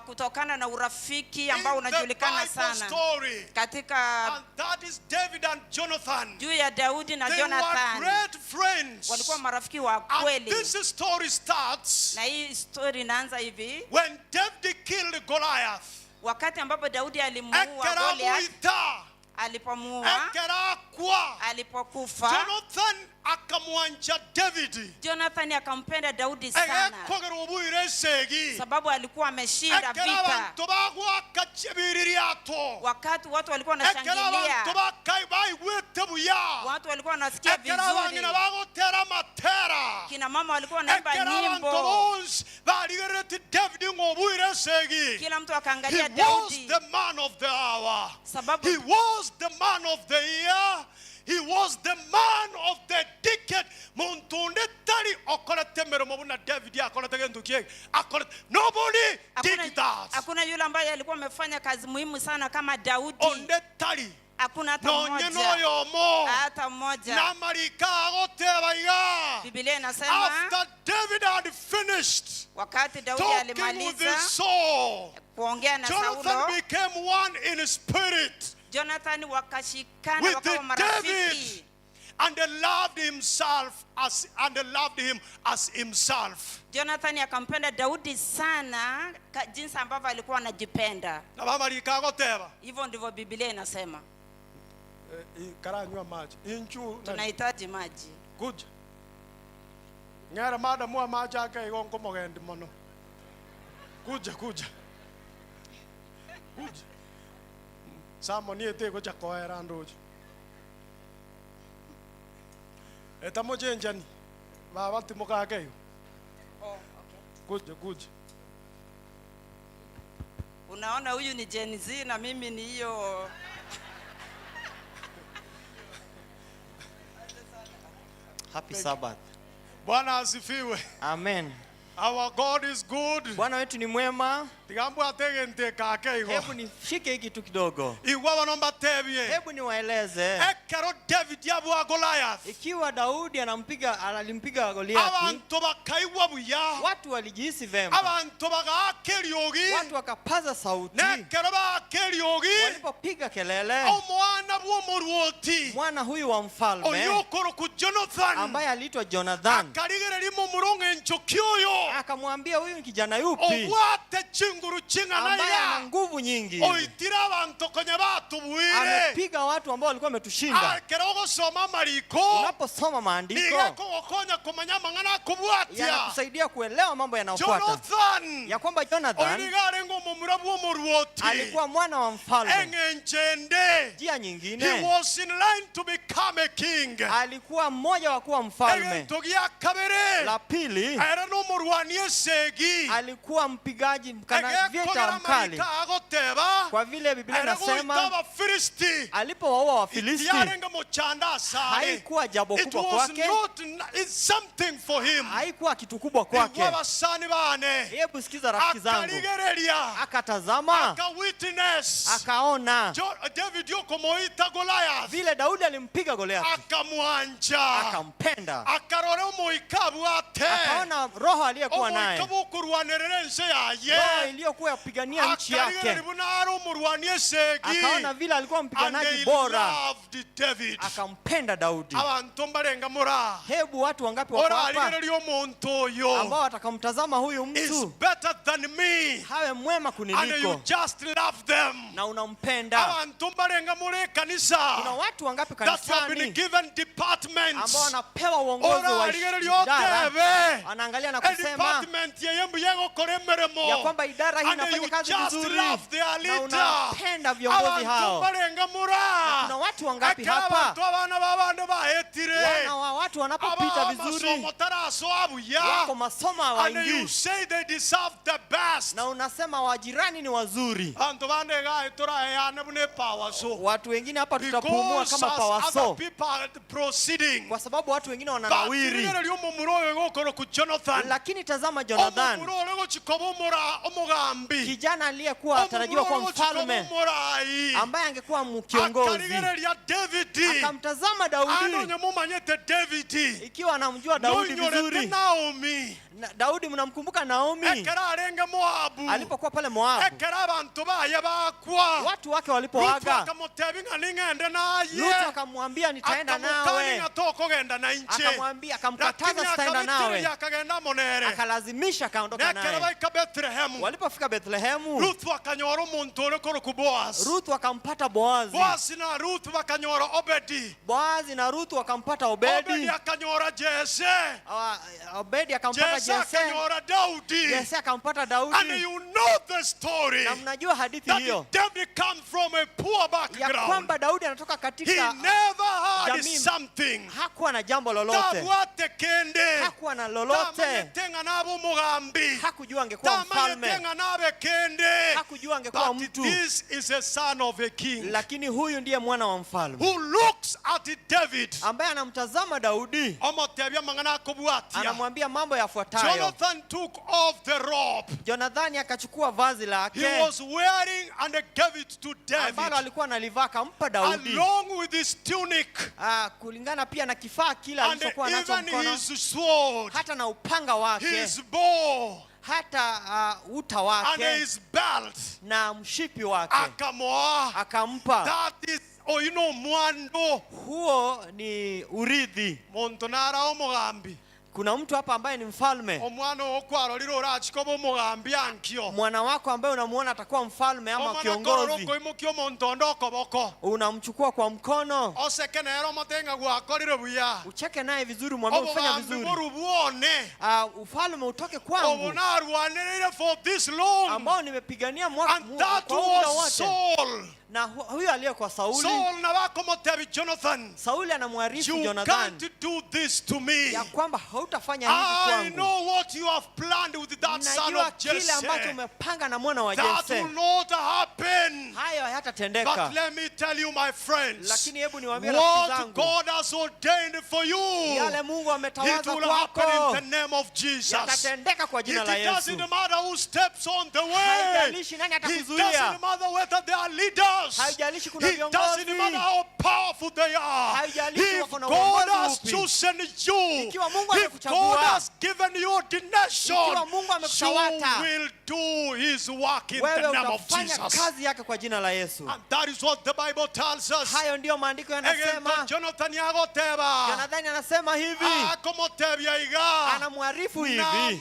kutokana na urafiki ambao in the unajulikana Bible sana story. katika And that is David and Jonathan. juu ya Daudi na They were Jonathan. great friends. Walikuwa marafiki wa And kweli. this story starts Na hii story inaanza hivi, when David killed Goliath. wakati ambapo Daudi alimuua Ekera Goliath, muita. alipomuua, Ekera kwa. alipokufa, Jonathan akamwanja David. Jonathan akampenda Daudi sana Egekogera obuire segi. sababu alikuwa ameshinda Ekera vita. abantu bagwaka chibiririato. Wakati watu walikuwa Ekera wanashangilia, abantu bakai baigwete buya. watu walikuwa wanasikia Ekera vizuri, bangina bagotera matera. kina mama walikuwa wanaimba Ekera abantu nyimbo, bonse baligerete David ngobuire segi. kila mtu He akaangalia was Daudi the man of the hour. sababu He was the man of the year. He was the man of the decade. Muntunde tali okolete meremo buna David akolete gentu kiege. Nobody did that. hakuna yule ambaye alikuwa amefanya kazi muhimu sana kama Daudi. Onde tali. Hakuna hata Nonye mmoja, noyo mo. hata mmoja. Na marika agoteba iga. Biblia inasema After David had finished wakati Daudi talking with alimaliza his soul, kuongea na Jonathan Saulo, became one in spirit Jonathan wakashikana with wakawa David, marafiki, and they loved him as himself. Jonathan akampenda Daudi sana jinsi ambavyo alikuwa anajipenda. Na bamarika agoteba. Hivyo ndivyo Biblia inasema. Karanywa maji. Inchu Tunahitaji maji. kuja. Ngara madam wa maji aka igongo mogendi mono. Kuja. Kuja. Samo ni ete goja koera ndoji. Etamo jenjani. Baba timoka akeyo. Oh, okay. Kuja. Unaona huyu ni Gen Z na mimi ni hiyo. Happy Sabbath. Bwana asifiwe. Amen. Our God is good. Bwana wetu ni mwema. Tigambo ategente kakeigo. Hebu nishike hiki tu kidogo. Iwa wanomba tebie. Hebu niwaeleze. Ekero David yabu Goliath. Ikiwa Daudi alimpiga Goliathi, Abantu bakaiwa buya. watu walijihisi vema. Abantu bagakeriogi. Watu wakapaza sauti. Nekero bakeriogi. Walipopiga kelele, Omwana bw'omuruoti. mwana huyu wa mfalme Oyokoro ku Jonathan. ambaye aliitwa Jonathan Akarigere limo murongo enchokioyo. akamwambia huyu ni kijana yupi Obwate chinguru chingana ambaye ana ya. nguvu nyingi, Oitira abantu konye batubuire. amepiga watu ambao walikuwa wametushinda. Akero gosoma mariko. Unaposoma maandiko Nigeko gokonya kumanya mangana kubwatia. yanakusaidia kuelewa mambo yanayofuata, Jonathan. ya kwamba Jonathan Oligare ngo mumura bw'omuruoti. alikuwa mwana wa mfalme. Engenchende. Njia He nyingine was in line to become a king. alikuwa mmoja wa kuwa mfalme. Egento gya kabere. La pili Era n'omurwani esegi. alikuwa mpigaji vita Egekogera mkali, marika agoteba. kwa vile Biblia Era goita inasema Abafilisti. alipowaua Wafilisti Itiarenga muchanda asare. haikuwa jambo It kubwa was kwake, not, it's something for him. haikuwa kitu kubwa kwake. Igwa basani bane. Hebu sikiza rafiki zangu, Akaligereria. akatazama Aka witness. akaona David yokomoita Goliath. vile Daudi alimpiga Goliathi, Akamwanja. akampenda, Akarore omuikabu ate. akaona roho aliyekuwa naye, Omuikabu okurwanirira ensi yaye. roho iliyokuwa yapigania nchi Akaligere yake, libuna ari omurwani esegi. akaona vile alikuwa And mpiganaji they bora, loved David. akampenda Daudi. Abantu mbarenga mura. Hebu watu wangapi wako Ora hapa aligereria omuntu oyo. ambao watakamtazama huyu Is mtu better than me. hawe mwema And you kuniliko just love them. na unampenda? Abantu mbarenga muri kanisa. Kuna watu wangapi That have been kanisani given departments. ambao wanapewa uongozi Ora wa aligereria idara, otebe. anaangalia na A kusema department yeyembu yegokora emirimo. ya kwamba idara hii And you inafanya kazi just vizuri love their na leader. unapenda viongozi Abantu hao. mbarenga mura. Kuna watu wangapi Ekera hapa abantu abana b'abandi bahetire. wana wa watu wanapopita vizuri Amasomo taraso abuya. wako masomo And you hawaingii, say they deserve the best. na unasema wajirani ni wazuri. Abantu bande gae turayane bune power so. Watu wengine hapa tutapumua Because kama as pawaso, other people are proceeding. kwa sababu watu wengine wananawiri. Bakirigere lyo mumuroyo gokoro ku Jonathan. Lakini tazama Jonathan, Omumuroyo go ochikoba omugambi kijana aliyekuwa atarajiwa kuwa mfalme omurai ambaye angekuwa kiongozi akarigereria David akamtazama Daudi anonye mumanyete David ikiwa anamjua Daudi nonyorete vizuri. Naomi Daudi mnamkumbuka Naomi ekera arenge Moabu alipokuwa pale Moabu, ekera abantu baye bakwa watu wake Ruth walipoaga, akamutebi nga ningende naye Ruth akamwambia nitaenda nawe, atokogenda na inche akamwambia akamkataza sitaenda nawe, akagenda monere akalazimisha akaondoka nekera naye. baika Bethlehemu Walipofika Bethlehemu, Ruth akanyora omuntu ore ku Boaz Ruth akampata Boazi, Boaz na Ruth bakanyora Obedi Boazi na Ruth wakampata Obedi Obedi, akanyora Jese Obedi akampata Jese Jese, akanyora Daudi Jese akampata and Daudi. you know the story Na mnajua hadithi that hiyo David comes from a poor ya background. kwamba Daudi anatoka He katika never had jamii. something. hakuwa na jambo lolote, Tabwate kende. hakuwa na lolote, Tamanyetenga nabo mugambi. hakujua angekuwa mfalme, Tamanyetenga nabe kende. hakujua angekuwa But mtu, this is a son of a king lakini huyu ndiye mwana wa mfalme who looks at David. ambaye anamtazama Daudi, Omotebya mangana akobwatia. anamwambia mambo yafuatayo. Jonathan took off the robe Jonathani akachukua vazi he lake was wearing and gave it to ambalo David alikuwa analivaa, akampa Daudi, along with his tunic kulingana pia na kifaa kile and alichokuwa nacho even mkono, his sword, hata na upanga wake, his bow hata uta and wake his belt. na mshipi wake Akamoa. akampa. That is mwando. Huo ni urithi. Muntu nara omugambi. Kuna mtu hapa ambaye ni mfalme, Omwana okwarorira orachikoba omugambi ankyo. mwana wako ambaye unamuona atakuwa mfalme ama kiongozi, Omwana omuntu ndokoboko. unamchukua kwa mkono, Oseke nero motenga gwakorire buya. ucheke naye vizuri, mwambie ufanya vizuri, Obubuone. ufalme utoke kwangu Obunarwanirire for this long. ambao nimepigania And that kwa muda was wote. Saul. Na huyo aliyekuwa Sauli, Saul na wakomotebi Jonathan. Sauli anamwarifu You Jonathan can't do this to me. ya kwamba hautafanya hivi I kwangu. know what you have planned with that son Najua of kile ambacho Jesse. umepanga na mwana wa That Jese, will not happen. hayo But hayatatendeka. let me tell you, my friends, Lakini hebu niwaambie rafiki what zangu, God has ordained for you, yale Mungu it ametawaza will happen in kwako the name of Jesus. yatatendeka kwa It jina la Yesu. doesn't matter who steps on the way. Haijalishi nani It atakuzuia, doesn't matter whether they are leaders. haijalishi kuna It doesn't viongozi, matter how powerful they are. haijalishi If wako na God uongozi has upi. chosen you, Ikiwa Mungu if amekuchagua, God has given you ordination, ikiwa Mungu amekutawata, you will do His work in the wewe name of utafanya Jesus. kazi yake kwa jina la Yesu. And that is what the Bible tells us. Hayo ndiyo maandiko Again, yanasema. Jonathan yagoteba Jonathani anasema hivi, akomotebya iga anamwarifu hivi,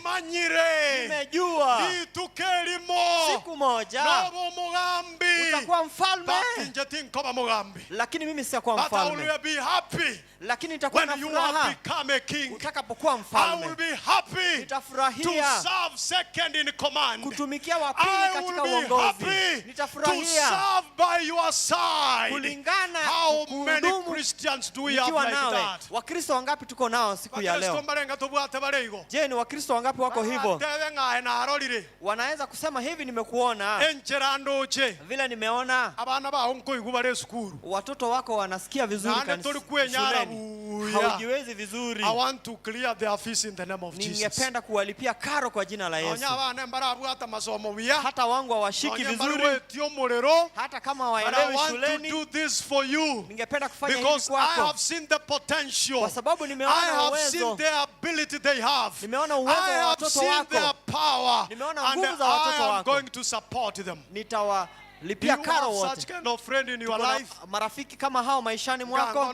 namanyire nimejua litukelimo siku moja nobo omugambi utakuwa mfalme, but nje tinkoba mugambi. lakini mimi sitakuwa But I mfalme, will be happy lakini nitakuwa na when you have furaha become a king. utakapokuwa I will mfalme. be happy to Nitafurahia serve second in command. kutumikia wa pili I katika will be uongozi. happy to Nitafurahia serve by your side. kulingana How many kuhudumu Christians do we have nikiwa like nawe. that? Wakristo wangapi tuko nao siku ya Bakristo leo? mbarenga tubwate bareigo. Je, ni Wakristo wangapi wako hivyo? Batebe ngae narorire. Wanaweza kusema hivi, nimekuona Enchera ndoche. vile nimeona Abana baho nkoigu bare sukuru. watoto wako wanasikia vizuri Nane tuli kwenyara shuleni, buya. haujiwezi vizuri. I want to clear their fees in the name of Jesus. Ningependa kuwalipia karo kwa jina la Yesu. Onya abana mbarabwata masomo biya. Hata wangu hawashiki Onya vizuri, mbarwetio murero. hata kama But I hawaelewi want to shuleni. do this for you Ningependa kufanya hivi because I kwako have seen the potential. kwa sababu I nimeona have seen uwezo, the ability they have. nimeona uwezo I wa have watoto seen wako, their power. nimeona And nguvu za I watoto am wako. going to support them. Do Nitawalipia you karo have wote. such kind of friend in your Tuko na life? marafiki kama hao maishani mwako?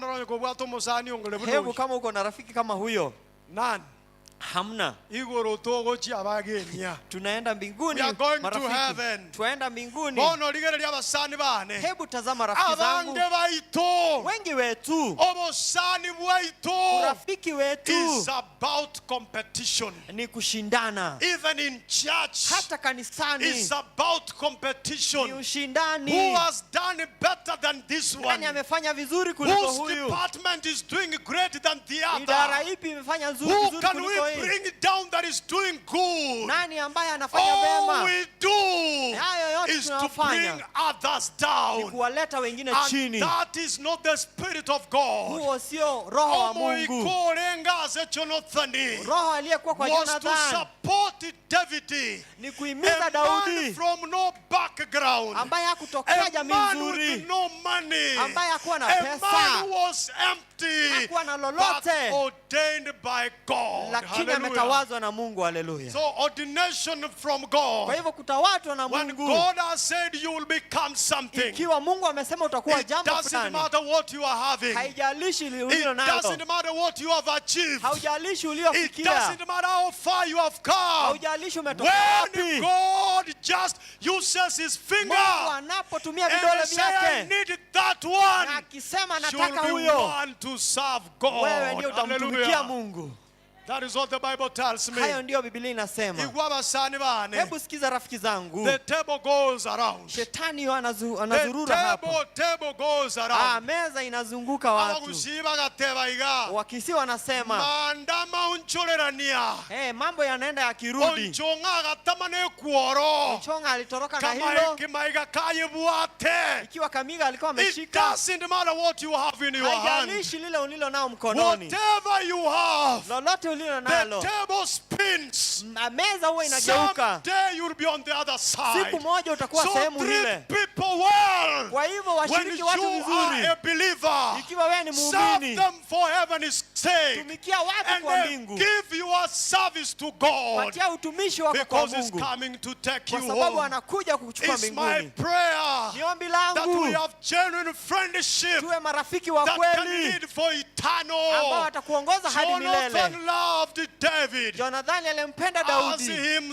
Hebu kama uko na rafiki kama huyo, None. hamna. Igoro togo chi abagenia. Tunaenda mbinguni We are going to marafiki. heaven. Tuenda mbinguni. Bono ligereria abasani bane. Hebu tazama rafiki zangu, Abange baito. wengi wetu, Obosani bwaito urafiki wetu is about competition. ni kushindana. Even in church, Hata kanisani it's about ni competition. Who ushindani. has done better than this one? Nani amefanya vizuri kuliko Whose huyu? department is doing great than the Idara other? ipi imefanya nzuri Who vizuri can we kuliko hii? bring down that is doing good? Nani ambaye anafanya All vema? we do Hayo yote is to tunayofanya bring others ni down. kuwaleta wengine And chini. that is not the Spirit of God. Huo sio roho wa Mungu. Omoikolengaze Jonathani Roho aliyekuwa kwa was to Jonathan support David, ni a kuhimiza man Daudi from no background, ambaye hakutokea a jamii man nzuri, with no money, ambaye hakuwa na a man pesa, who was empty, hakuwa na but lolote, ordained by God. lakini Hallelujah. ametawazwa na Mungu. Haleluya. So ordination from Kwa God. hivyo kutawazwa na When Mungu, God has said you will become something, ikiwa Mungu amesema utakuwa it jambo doesn't fulani, matter what you are having. haijalishi It ulilo nalo, doesn't matter what you have achieved. haujalishi It uliofikia, doesn't matter how far you have come. haujalishi umetoka When wapi. God just uses his finger Mungu anapotumia vidole and say, I vyake need that na one, akisema you'll nataka be huyo, one to serve God. wewe ndio utamtumikia Hallelujah. Mungu. That is what the Bible tells me. Hayo ndio Biblia inasema. Igwabasani bane. Hebu sikiza rafiki zangu, The table goes around. shetani The anazurura hapa. table goes around. Meza inazunguka watu, Abakusiba gateba iga. wakisi wanasema Mandama uncholerania. mambo yanaenda yakirudi. Onchonga gatamane kuoro. Chonga alitoroka na Kama hilo, ikimaiga kaye buate. ikiwa Kamiga alikuwa It ameshika, doesn't matter what you have in your hand. haijalishi lile ulilo nao mkononi, Whatever you have, lolote ulilo the nalo, table spins. na meza huwa inageuka. Someday you'll be on the other side. Siku moja utakuwa So sehemu treat ile. people well. Kwa hivyo When washiriki watu you are vizuri. a believer, Ikiwa wewe ni serve muumini, them for heaven's sake. tumikia watu And kwa then mbingu, give your service to God. patia utumishi wako kwa Because He's Mungu, coming to take kwa you sababu home. anakuja kukuchukua It's my mbinguni. prayer Ni ombi that we langu have genuine friendship tuwe marafiki wa that can kweli lead for ambao eternal. watakuongoza hadi milele. Jonathan loved David Jonathani alimpenda as Daudi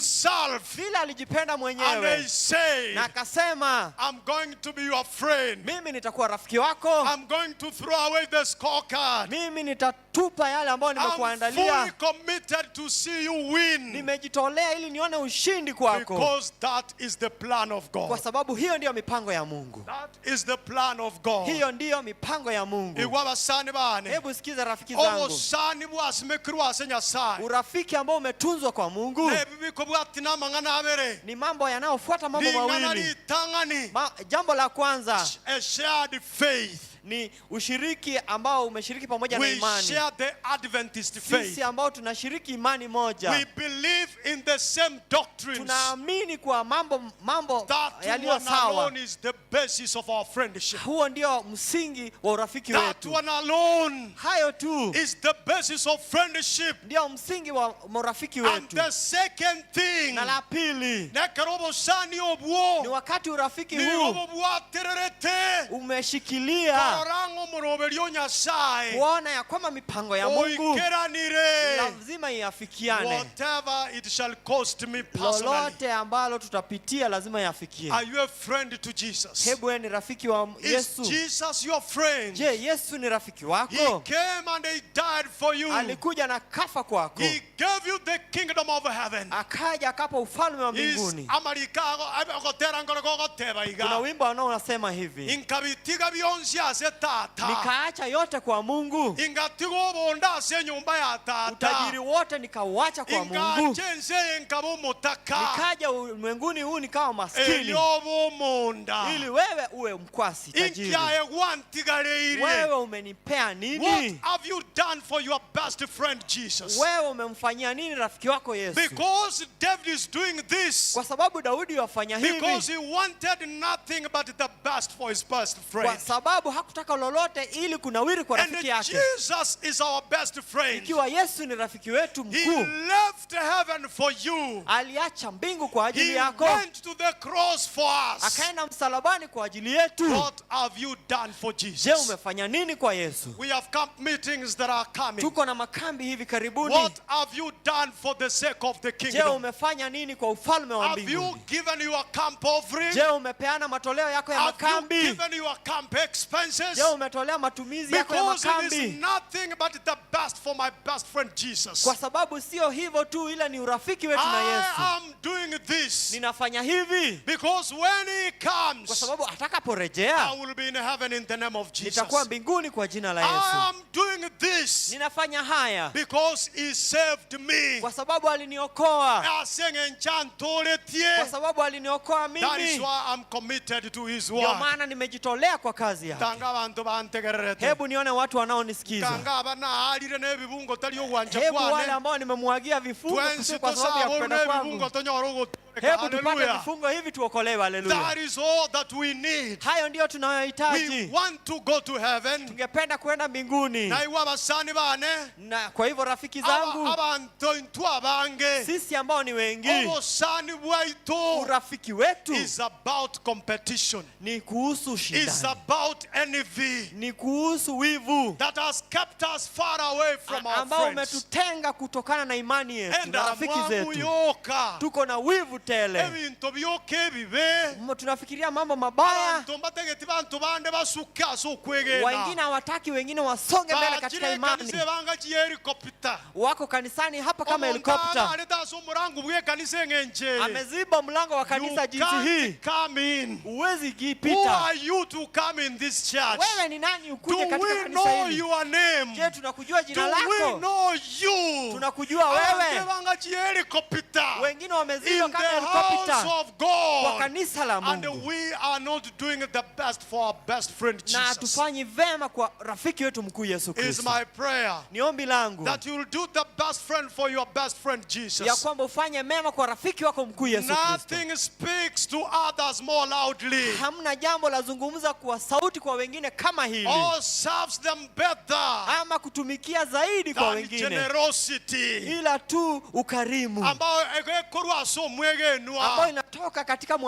himself, vile alijipenda and he mwenyewe, said, na akasema I'm going to be your friend. mimi nitakuwa rafiki wako, I'm going to throw away the scorecard. mimi nitatupa yale ambayo I'm fully nimekuandalia, committed to see you win, nimejitolea ili nione ushindi kwako, because that is the plan of kwa God. sababu hiyo ndiyo mipango ya Mungu. That is the plan of God. Hiyo ndiyo mipango ya Mungu. Iwabasani bane. Hebu sikiza rafiki zangu, Obusani bwasimekirwase Nyasaye. urafiki ambao umetunzwa kwa Mungu Nebibiko bwatina mangana abere. ni mambo yanayofuata mambo Lingana mawili. litangani. Jambo la kwanza A shared faith. ni ushiriki ambao umeshiriki pamoja na We imani. share the Adventist Sisi faith. ambao tunashiriki imani We moja, believe in the same doctrines. tunaamini kwa mambo That yaliyo one sawa. alone is the basis of our friendship. Huo ndio msingi wa urafiki That wetu. one alone Hayo tu is the basis of friendship. ndio msingi wa urafiki And wetu. the second thing, Na la pili nekarobo sani ni obwo, wakati urafiki ni huu robo bwatererete, umeshikilia kororango murobe lyo Nyasaye, kuona ya kwamba mipango ya Mungu oikeranire, lazima iafikiane. whatever it shall cost me personally. Lolote ambalo tutapitia lazima yafikie. Are you a friend to Jesus? Hebu wewe ni rafiki wa Is Yesu? Jesus your friend? Je, Yesu ni rafiki He wako? came and he died for you. Alikuja na kafa kwako, He gave you the kingdom of heaven. akaja akapa ufalme wa Is mbinguni. amarikago agotera ngoro goteba Kuna iga. wimbo wanao unasema hivi, Inkabitiga byonsi ase tata. nikaacha yote kwa Mungu, Ingatigo bonda ase nyumba ya utajiri tata. wote nikauacha kwa Mungu, Ingachense enkabo mutaka. nikaja ulimwenguni huu nikawa maskini Eliobo munda. ili wewe uwe mkwasi tajiri. Inkyaye wantigareire. Wewe umenipea What nini? have you done for your best friend Jesus? Wewe umemfanyia nini rafiki wako Yesu? Because David is doing this. Kwa sababu Daudi wafanya Because hivi he wanted nothing but the best for his best kwa friend. sababu hakutaka lolote ili kunawiri kwa And rafiki yake. Jesus is our best friend. Ikiwa Yesu ni rafiki wetu He mkuu, left heaven for you. aliacha mbingu kwa ajili He yako, went to the cross for us. akaenda msalabani kwa ajili yetu. What have you done for Je, Jesus? umefanya nini kwa Yesu? We have camp meetings that are coming. Tuko na makambi hivi karibuni. What have you done for the sake of the Je, kingdom? umefanya nini kwa ufalme wa Have you mbinguni? given your camp offering? Je, umepeana matoleo yako ya Have you makambi? given your camp expenses? Je, umetolea matumizi yako ya Because it is makambi? nothing but the best for my best friend Jesus. Kwa sababu sio hivyo tu, ila ni urafiki wetu na I Yesu. am doing this Ninafanya hivi because when he kwa comes, sababu atakaporejea I will be in heaven in the name of Jesus. nitakuwa mbinguni kwa jina la I Yesu. am doing this ninafanya haya because he saved me. kwa sababu aliniokoa, Asenge nchantoletie. kwa sababu aliniokoa That is mimi. why I'm committed to his Ndio work. maana nimejitolea kwa kazi yake. Tanga abantu bantegererete. Hebu nione watu wanaonisikiza. Tanga abana alire nebibungo tali ogwanja Hebu wale kwane. ambao nimemwagia vifungo Twensi kwa sababu ya tosabo kupenda nebibungo kwangu. tonyora ugotoreka. Hebu tupate Hallelujah. vifungo hivi tuokolewe. Haleluya. That is all that we need. Hayo ndio We tunayohitaji. want to go to heaven. Tungependa kwenda mbinguni. Na iwa basani bane. Na kwa hivyo rafiki zangu, Abantu ntwa bange. sisi ambao ni wengi, Obosani bwaitu urafiki wetu is about competition. ni kuhusu It's shindani, about envy ni kuhusu wivu that has kept us far away from our ambao friends. umetutenga kutokana na imani yetu And na rafiki zetu. yoka. Tuko na wivu tele. Ebintu byoke bibe. Tunafikiria mambo mabaya. Abantu mbategeti bantu bande basuka so kwegena. Wengine hawataki wengine wasonge mbele katika imani. Kanisa banga helicopter. Wako kanisani hapa kama helikopta. Aleta so murangu bwe kanisa ngenje. Ameziba mlango wa kanisa jinsi hii. Come in. Uwezi Who kipita. are you to come in this church? Wewe ni nani Do ukuje katika we kanisa know hili? your name? Je, tunakujua Do jina we lako? know you? Tunakujua wewe. Banga helicopter. Wengine wameziba In kama the house helikopta of kwa God. kanisa la And Mungu. we are not doing the best for our best friend Na Jesus. tufanyi vema kwa rafiki wetu mkuu Yesu Is Kristo. my prayer Ni ombi langu that you will do the best friend for your best friend ya Jesus. kwamba ufanye mema kwa rafiki wako mkuu Yesu Kristo. Nothing speaks to others more loudly Hamna jambo la zungumza kwa sauti kwa wengine kama hili, or serves them better ama kutumikia zaidi kwa than wengine, generosity. ila tu ukarimu Ambayo ekorwa so ambayo mwegenwa inatoka katika through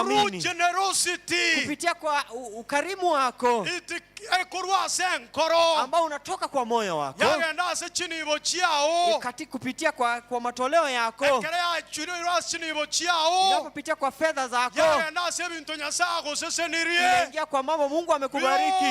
mwamini. generosity. Kupitia kwa ukarimu wako It ekorwa senkoro ambao unatoka kwa moyo wako, yagenda se chinibo chiao kupitia kwa matoleo yako, ekere achirwa chinibo chiao inapopitia kwa fedha zako, yagenda se bintu nyasago sesenirie inaingia kwa mambo Mungu amekubariki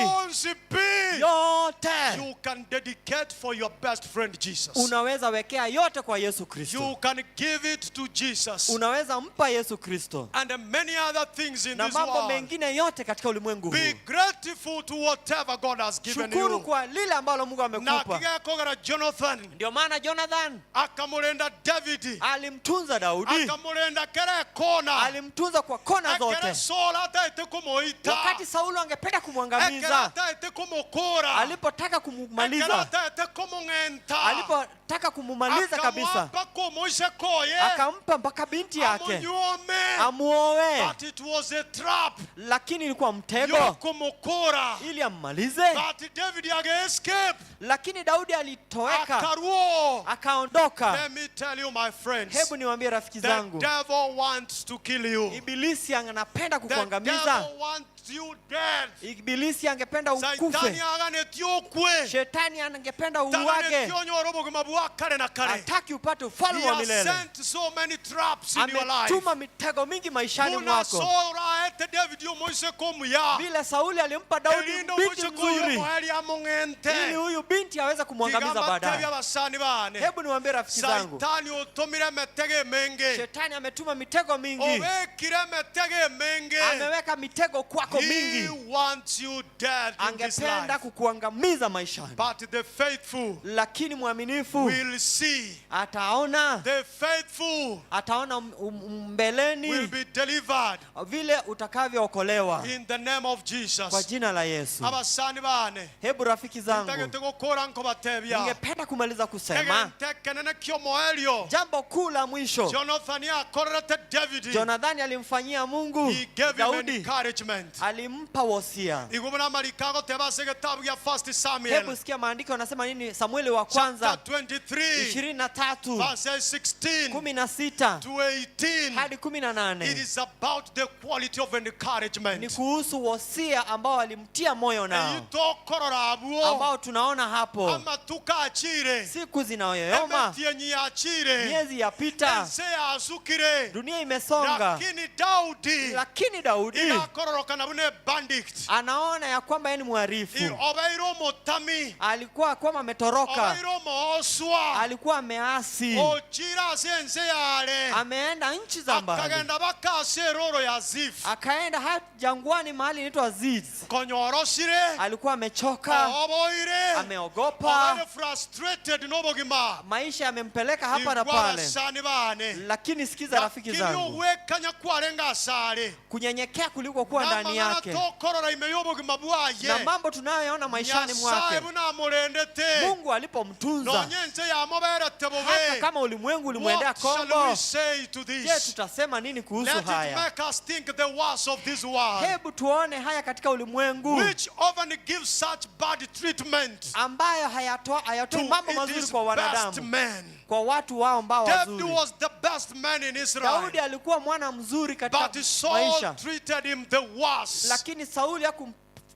yote. You can dedicate for your best friend Jesus. Unaweza wekea yote kwa Yesu Kristo. You can give it to Jesus. Unaweza mpa Yesu Kristo And many other things in na this mambo world. mengine yote katika ulimwengu huu. Be grateful to whatever God has given Shukuru you. kwa lile ambalo Mungu Na amekupa. kigekogera Jonathan Ndio maana Jonathan akamurenda David, alimtunza Daudi, akamurenda kere kona, alimtunza kwa kona ekere zote. Saul ataite kumuita, Wakati Saulo angependa ekere kumwangamiza, ataite kumukura, alipotaka ekere kumumaliza, ataite kumung'enta, alipotaka kumumaliza kabisa, akamwapa kumuishe koye, akampa mpaka binti yake amunyume. amuoe, But it was a trap. lakini ilikuwa mtego Yokumukura. ili ammalize. But David escape. Lakini Daudi alitoweka, Akaruo. akaondoka. Let me tell you, my friends, Hebu niwaambie rafiki the zangu, devil wants to kill you. Ibilisi anapenda The kukuangamiza. devil wants you dead. Ibilisi angependa Saitani ukufe. aganetyokwe. Shetani angependa uwage. Taganetyonyora obugima bwa kale na kale. Hataki upate He ufalme wa has milele. sent so many traps in your life. Ametuma mitego mingi maishani Muna mwako. sora ete David yomoise komuya. Vile Sauli alimpa Daudi Elindo binti moise koyo mzuri moheli amung'ente. ili huyu binti aweze kumwangamiza Tigamba tebi baadaye. abasani bane. Hebu niwaambie rafiki zangu, Saitani otomire metege menge. Shetani ametuma mitego mingi, Obekire metege menge. ameweka mitego kwako He mingi, wants you dead in this angependa life. kukuangamiza maishani. But the faithful Lakini mwaminifu will see. ataona, The faithful ataona will mbeleni be delivered vile utakavyookolewa in the name of kwa Jesus. jina la Yesu. Abasani bane. Hebu rafiki zangu, Ntagete gukora nko batebya. ningependa kumaliza kusema Tegenene kyomoelio. jambo kuu la mwisho. Jonathan akorete David. Jonathani alimfanyia Mungu He gave him Daudi, encouragement. alimpa wosia. Igubuna malikago tebase gitabu ya 1 Hebu Samuel. sikia maandiko yanasema nini. Samueli wa kwanza Chapter 23. 23 Verses 16 16 to 18. hadi It 18 is about the quality of ni encouragement. kuhusu wosia ambao alimtia moyo nao, Eyitokorora abuo. ambao tunaona hapo Amatuka achire. siku zinayoyoma, Emetienyi achire. miezi yapita, Ense asukire. dunia imesonga, Lakini Daudi lakini Daudi inakororoka na ne bandit anaona ya kwamba yeye ni mharifu, obairo motami alikuwa kama ametoroka, obairo mooswa alikuwa ameasi, ochira sense yale ameenda nchi za mbali, akagenda bakase roro ya Zif, akaenda hata jangwani mahali inaitwa Ziz. konyoroshire Alikuwa amechoka, oboire ameogopa, obaire frustrated n'obugima maisha yamempeleka hapa na pale. igwabasani bane Lakini sikiza rafiki zangu, uwekanya kwarenga asale kunyenyekea kuliko kuwa ndani yake tokorora ime y'obugima bwaye na mambo tunayoona maishani mwake, bunamurendete Mungu alipomtunza, nonyense yamuberete bobe. hata kama ulimwengu ulimwendea What shall kombo, we say to je, this? tutasema nini kuhusu Let it haya? make us think the worst of this world, Hebu tuone haya katika ulimwengu which often gives such bad treatment ambayo to hayatoi mambo mazuri its kwa best wanadamu, men. kwa watu wao ambao David wazuri. was the best man in Israel, Daudi alikuwa mwana mzuri katika but Saul maisha, treated him the worst. lakini Sauli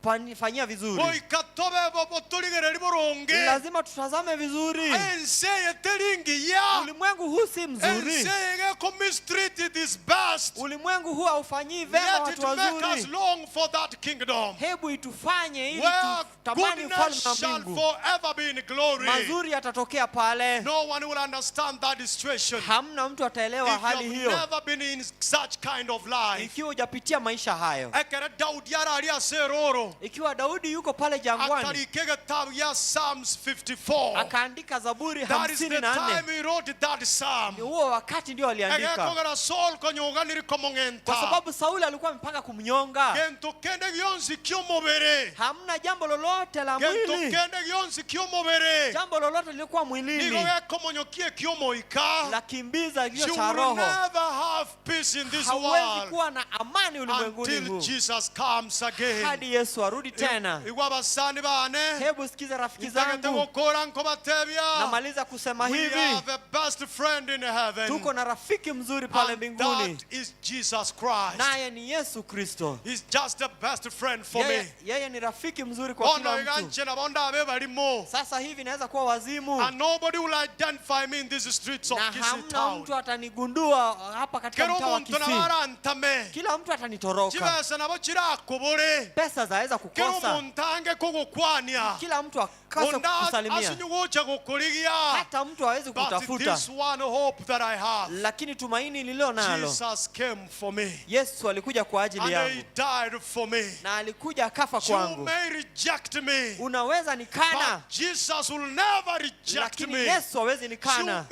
hakumfanyia vizuri. Boikatobe bobotuligere liboronge Lazima tutazame vizuri, ense yeteringi ya ulimwengu huu si mzuri, ense yegeko mistreated is best. ulimwengu huu haufanyii vema Let it watu make us wazuri. long for that kingdom Hebu itufanye ili where tutamani ufalme goodness wa shall mbingu, forever be in glory. mazuri yatatokea pale. No one will understand that situation Hamna mtu ataelewa if you hali have hiyo never been in such kind of life. ikiwa hujapitia maisha hayo. Ekere Daudi yarali aseroro Ikiwa Daudi yuko pale jangwani, akarike gitabu ya Psalms 54. akaandika Zaburi That is the 54. time he wrote that psalm. Huo wakati ndio aliandika, Egekogera Saul konyoganiri kwa komongenta sababu Sauli alikuwa mpaka kumnyonga. gento kende gyonsi ky'omubiri Hamna jambo lolote la gento mwili, kende gyonsi ky'omubiri jambo lolote lilikuwa nigo mwilini gekomonyokie ky'omoika. la kimbiza You hiyo will cha roho. never have peace in this Hauwezi world kuwa na amani ulimwenguni until huu Jesus comes again. hadi Yesu arudi tena. Igwabasani bane Hebu sikiza rafiki ntegete zangu, gukora nkobatebya. namaliza kusema We hivi, have a best friend in heaven, tuko na rafiki mzuri pale and mbinguni, that is Jesus Christ. naye ni Yesu Kristo. He's just the best friend for me. Yeye ni rafiki mzuri kwa kila Bono mtu. iganche na bonda abe balimo, Sasa hivi naweza kuwa wazimu and nobody will identify me in these streets of na Kisii hamna town. mtu atanigundua hapa katika Kero mtaa wa omuntu Kisii. nabarantame Kila mtu atanitoroka, kibesa nabo kirakubure. pesa zaweza Kero kukosa, omuntu ange kugukwania kila mtu akose onda kukusalimia, asinyugucha kukuligia. hata mtu hawezi But kutafuta. this one hope that I have, Lakini tumaini lililo nalo, Jesus came for me Yesu alikuja kwa ajili and he yangu died for me. na alikuja akafa You kwangu. may reject me, Unaweza nikana, but Jesus will never reject lakini me. Yesu hawezi You nikana.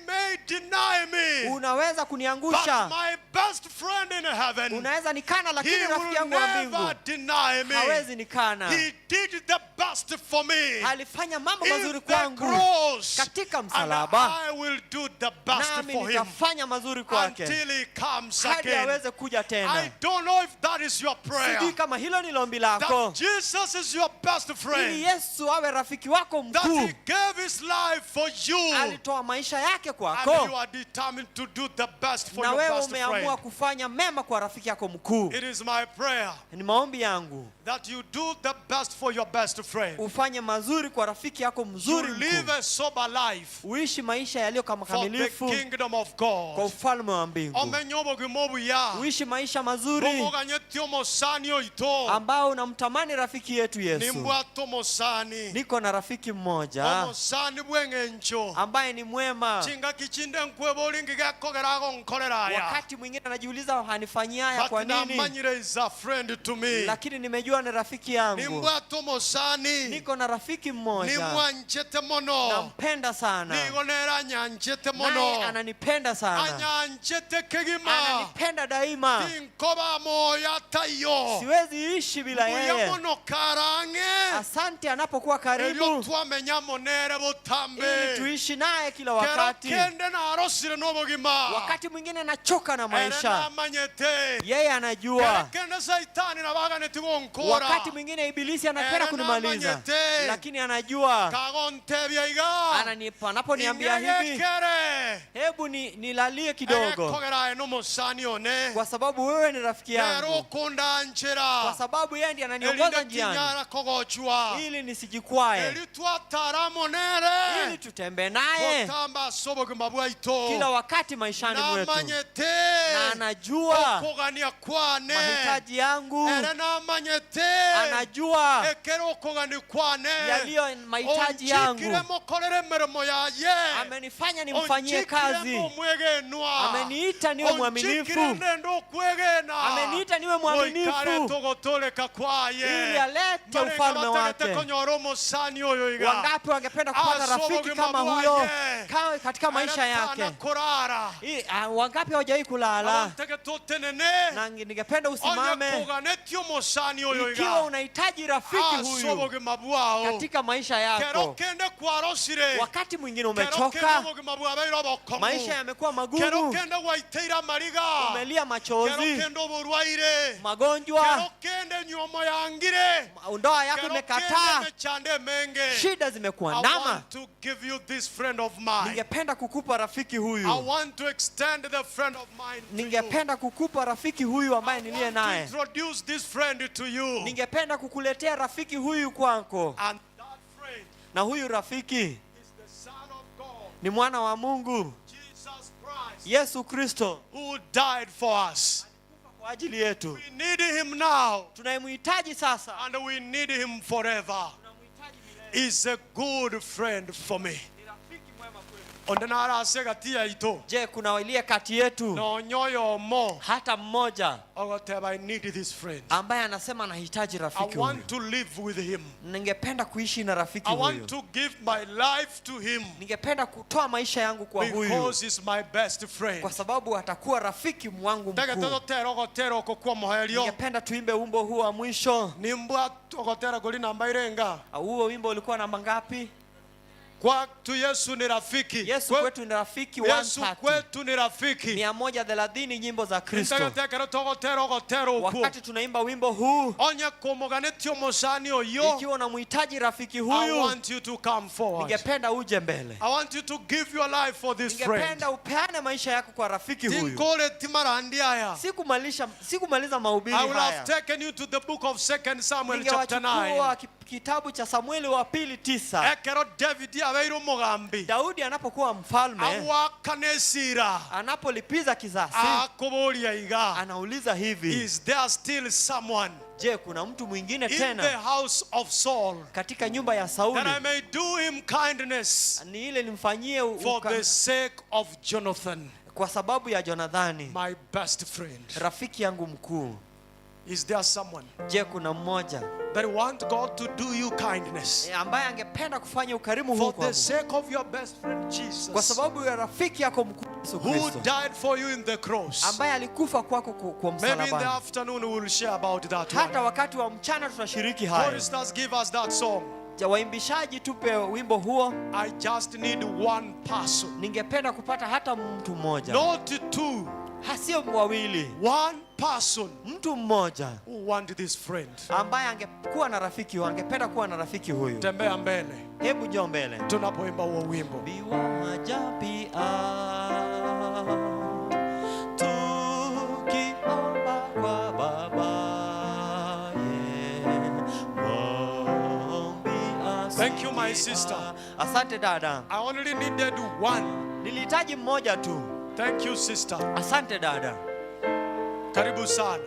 may deny me, Unaweza but kuniangusha, my best friend in heaven, unaweza nikana, he lakini rafiki will yangu wa never mbingu deny me. hawezi nikana. He did the best for me Alifanya mambo in mazuri the kwangu cross, katika and msalaba, I will do the best nami for him nitafanya mazuri kwake until he comes hadi again. aweze kuja I tena. don't know if that is your Sijui prayer, kama hilo ni ombi lako, that Jesus is your best ili friend, Yesu awe rafiki wako that he mkuu. gave his life for you, Alitoa maisha yake and kwako, you are determined to do the best for na your wewe best umeamua friend. kufanya mema kwa rafiki yako mkuu. It is my prayer Ni maombi yangu that you do the best for your best friend. ufanye mazuri kwa rafiki yako You mzuri live mkuu, a sober life uishi maisha yaliyo kama for the kamilifu kingdom of kwa God. ufalme wa mbingu, Omenye obugima obuya uishi maisha mazuri omuganye ti omosani oito ambao unamtamani rafiki yetu Yesu. nimbwata omosani Niko na rafiki mmoja omosani bweng'encho ambaye ni mwema, kinga kichinde nkweba olingi gekogera ago nkorera aya, wakati mwingine anajiuliza hanifanyia haya kwa but nini, namanyire is a friend to me. lakini nimejua ni rafiki yangu. Nimbwata omosani Niko na rafiki mmoja nimwanchete mono nampenda sana, nigo nera anyanchete naye mono ananipenda sana, anyanchete kegima ananipenda daima. tinkoba moya tayo Siwezi ishi bila buya yeye. mono karange Asante anapokuwa ebyo karibu, twamenya monere ili butambe tuishi naye kila kero wakati. kende narosire n'obugima Wakati mwingine nachoka na ere maisha, namanyete yeye kero anajua. kende saitani nabagane tigonkora Wakati mwingine ibilisi anapenda Ere kunimaliza, namanyete. lakini anajua, kagontebya iga anaponiambia hivi, hebu nilalie kidogo, kwa sababu wewe ni rafiki yangu, kwa sababu yeye ndiye ananiongoza njiani ili nisijikwae, ili tutembee naye kila wakati maishani mwetu, na anajua mahitaji yangu, anajua yaliyo mahitaji yangu, amenifanya nimfanyie kazi, ameniita niwe mwaminifu, ameniita niwe mwaminifu ili alete ufalme wake. Wangapi wangependa kupata rafiki kama huyo katika maisha yake? Wangapi hawajawahi kulala? Na ningependa usimame ikiwa unahitaji rafiki huyu katika maisha yako. Wakati mwingine umechoka, maisha yamekuwa magumu, umelia machozi, magonjwa, ndoa yako imekataa, shida zimekuandama, ningependa kukupa rafiki huyu. Ningependa kukupa rafiki huyu ambaye niliye naye. Ningependa kukuletea rafiki huyu kwako. Na huyu rafiki ni mwana wa Mungu, Yesu Kristo, who died for us. Kwa ajili yetu. We need him now, tunamhitaji sasa, and we need him forever. He's a good friend for me. Je, kuna waliye kati yetu hata mmoja ambaye anasema anahitaji rafiki huyu? Ningependa kuishi na rafiki huyu. Ningependa kutoa maisha yangu kwa huyu, kwa sababu atakuwa rafiki wangu mkuu. Ningependa tuimbe wimbo huu wa mwisho. Huo wimbo ulikuwa namba ngapi? Kwetu Yesu ni rafiki. Yesu kwetu ni rafiki. Yesu kwetu ni rafiki. 130 nyimbo za Kristo. Wakati tunaimba wimbo huu, ikiwa unamhitaji rafiki huyu, ningependa uje mbele. Ningependa upeane maisha yako kwa rafiki huyu. Sikumaliza mahubiri haya. Ningewachukua kitabu cha Samueli wa pili 9. Daudi anapokuwa mfalme, anapolipiza kisasi, anauliza hivi, is there still someone, je, kuna mtu mwingine tena in the house of Saul, katika nyumba ya Sauli, that I may do him kindness, ni ile nimfanyie for the sake of Jonathan, kwa sababu ya Jonathani, my best friend. Rafiki yangu mkuu. Is there someone, je, kuna mmoja that want God to do you kindness, ambaye angependa kufanya ukarimu huu for kwa the sake of your best friend Jesus, kwa sababu ya rafiki yako mkuu Yesu Kristo, who died for you in the cross, ambaye alikufa kwako kwa msalabani? Maybe in the afternoon we will share about that. Hata wakati wa mchana tutashiriki haya. Choristers, give us that song. Waimbishaji, tupe wimbo huo. I just need one person. Ningependa kupata hata mtu mmoja, not two, hasio wawili, one person, mtu mmoja who want this friend, ambaye angekuwa na rafiki huyu, angependa kuwa na rafiki huyu. Tembea mbele, hebu njoo mbele tunapoimba huo wimbo. Biwajapi tukiomba kwa Baba. Thank you, my sister. Asante dada. I only needed one. Nilihitaji mmoja tu. Thank you, sister. Asante dada. Karibu sana.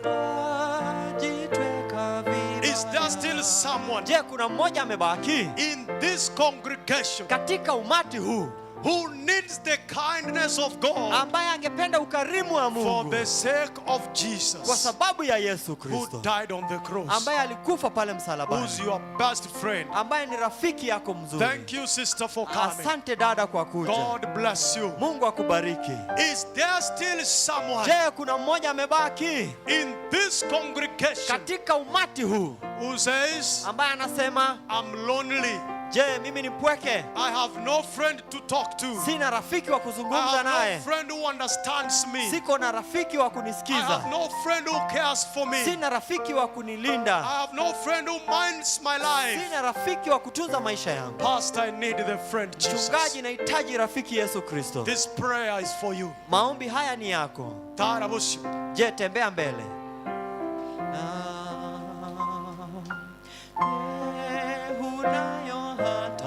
Is there still someone, je, kuna mmoja amebaki in this congregation, katika umati huu, who needs the kindness of God, ambaye angependa ukarimu wa Mungu, for the sake of Jesus, kwa sababu ya Yesu Kristo, who died on the cross, ambaye alikufa pale msalabani, who's your best friend, ambaye ni rafiki yako mzuri? Thank you, sister, for coming. Asante dada kwa kuja. God bless you. Mungu akubariki. Is there still someone, je, kuna mmoja amebaki in this congregation, katika umati huu, who says, ambaye anasema I'm lonely, Je, mimi ni mpweke? I have no friend to talk to. Sina rafiki wa I kuzungumza have naye. no friend who understands me. Siko na rafiki wa I kunisikiza. have no friend who cares for me. Sina rafiki wa I kunilinda. have no friend who minds my life. Sina rafiki wa kutunza maisha yangu. Pastor, I need the friend Jesus. Mchungaji, nahitaji rafiki Yesu Kristo. This prayer is for you. Maombi haya ni yako. Tarabushi. Je, tembea mbele.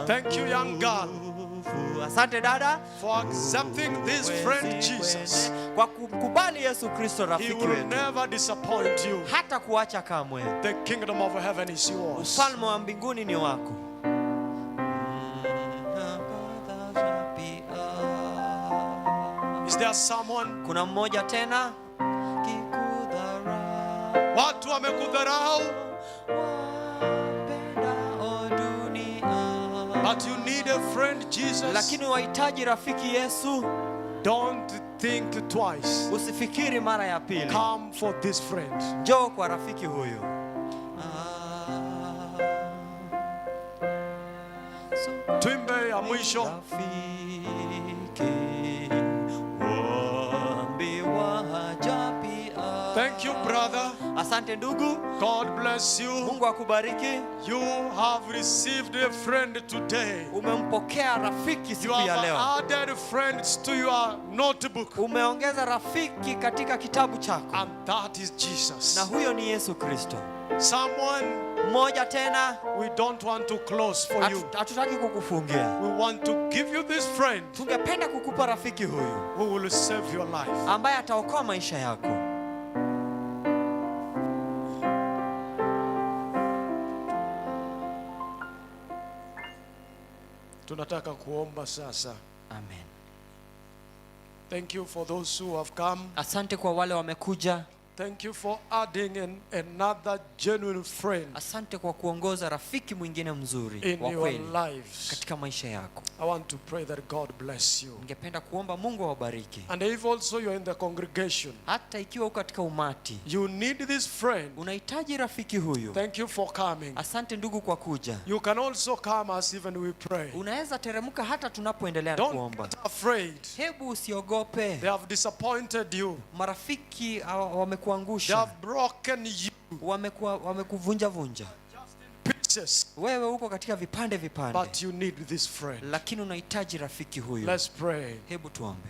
Thank you, young girl, Asante dada for accepting this friend Jesus. kwa kumkubali Yesu Kristo He rafiki will wetu. never disappoint you. Hata kuacha kamwe. The kingdom of heaven is yours. Ufalme wa mbinguni ni wako. Is there someone? Kuna mmoja tena? Watu wamekudharau, but you need a friend Jesus. Lakini wahitaji rafiki Yesu. Don't think twice. Usifikiri mara ya pili. Come for this friend. Njoo kwa rafiki huyu. Tuimbe ya mwisho. Thank you, brother. Asante ndugu. God bless you. Mungu akubariki. You have received a friend today. Umempokea rafiki You siku ya have leo. added friends to your notebook. Umeongeza rafiki katika kitabu chako. And that is Jesus. Na huyo ni Yesu Kristo. Someone, Mmoja tena. we don't want to close for you. Hatutaki kukufungia. We want to give you this friend Tungependa kukupa rafiki huyu who will save your life. ambaye ataokoa maisha yako. Tunataka kuomba sasa. Amen. Thank you for those who have come. Asante kwa wale wamekuja. Thank you for adding another genuine friend Asante kwa kuongoza rafiki mwingine mzuri in wa your kweli lives. katika maisha yako. I want to pray that God bless you. Ningependa kuomba Mungu awabariki. And if also you're in the congregation, Hata ikiwa uko katika umati, you need this friend. unahitaji rafiki huyu. Thank you for coming. Asante ndugu kwa kuja. You can also come as even we pray. Unaweza teremka hata tunapoendelea na Don't kuomba. get afraid. Hebu usiogope. They have disappointed you. Marafiki They wamekuangusha. have broken you Wamekuvunja vunja. pieces. Wewe uko katika vipande vipande. But you need this friend. Lakini unahitaji rafiki huyu. Let's pray. Hebu tuombe.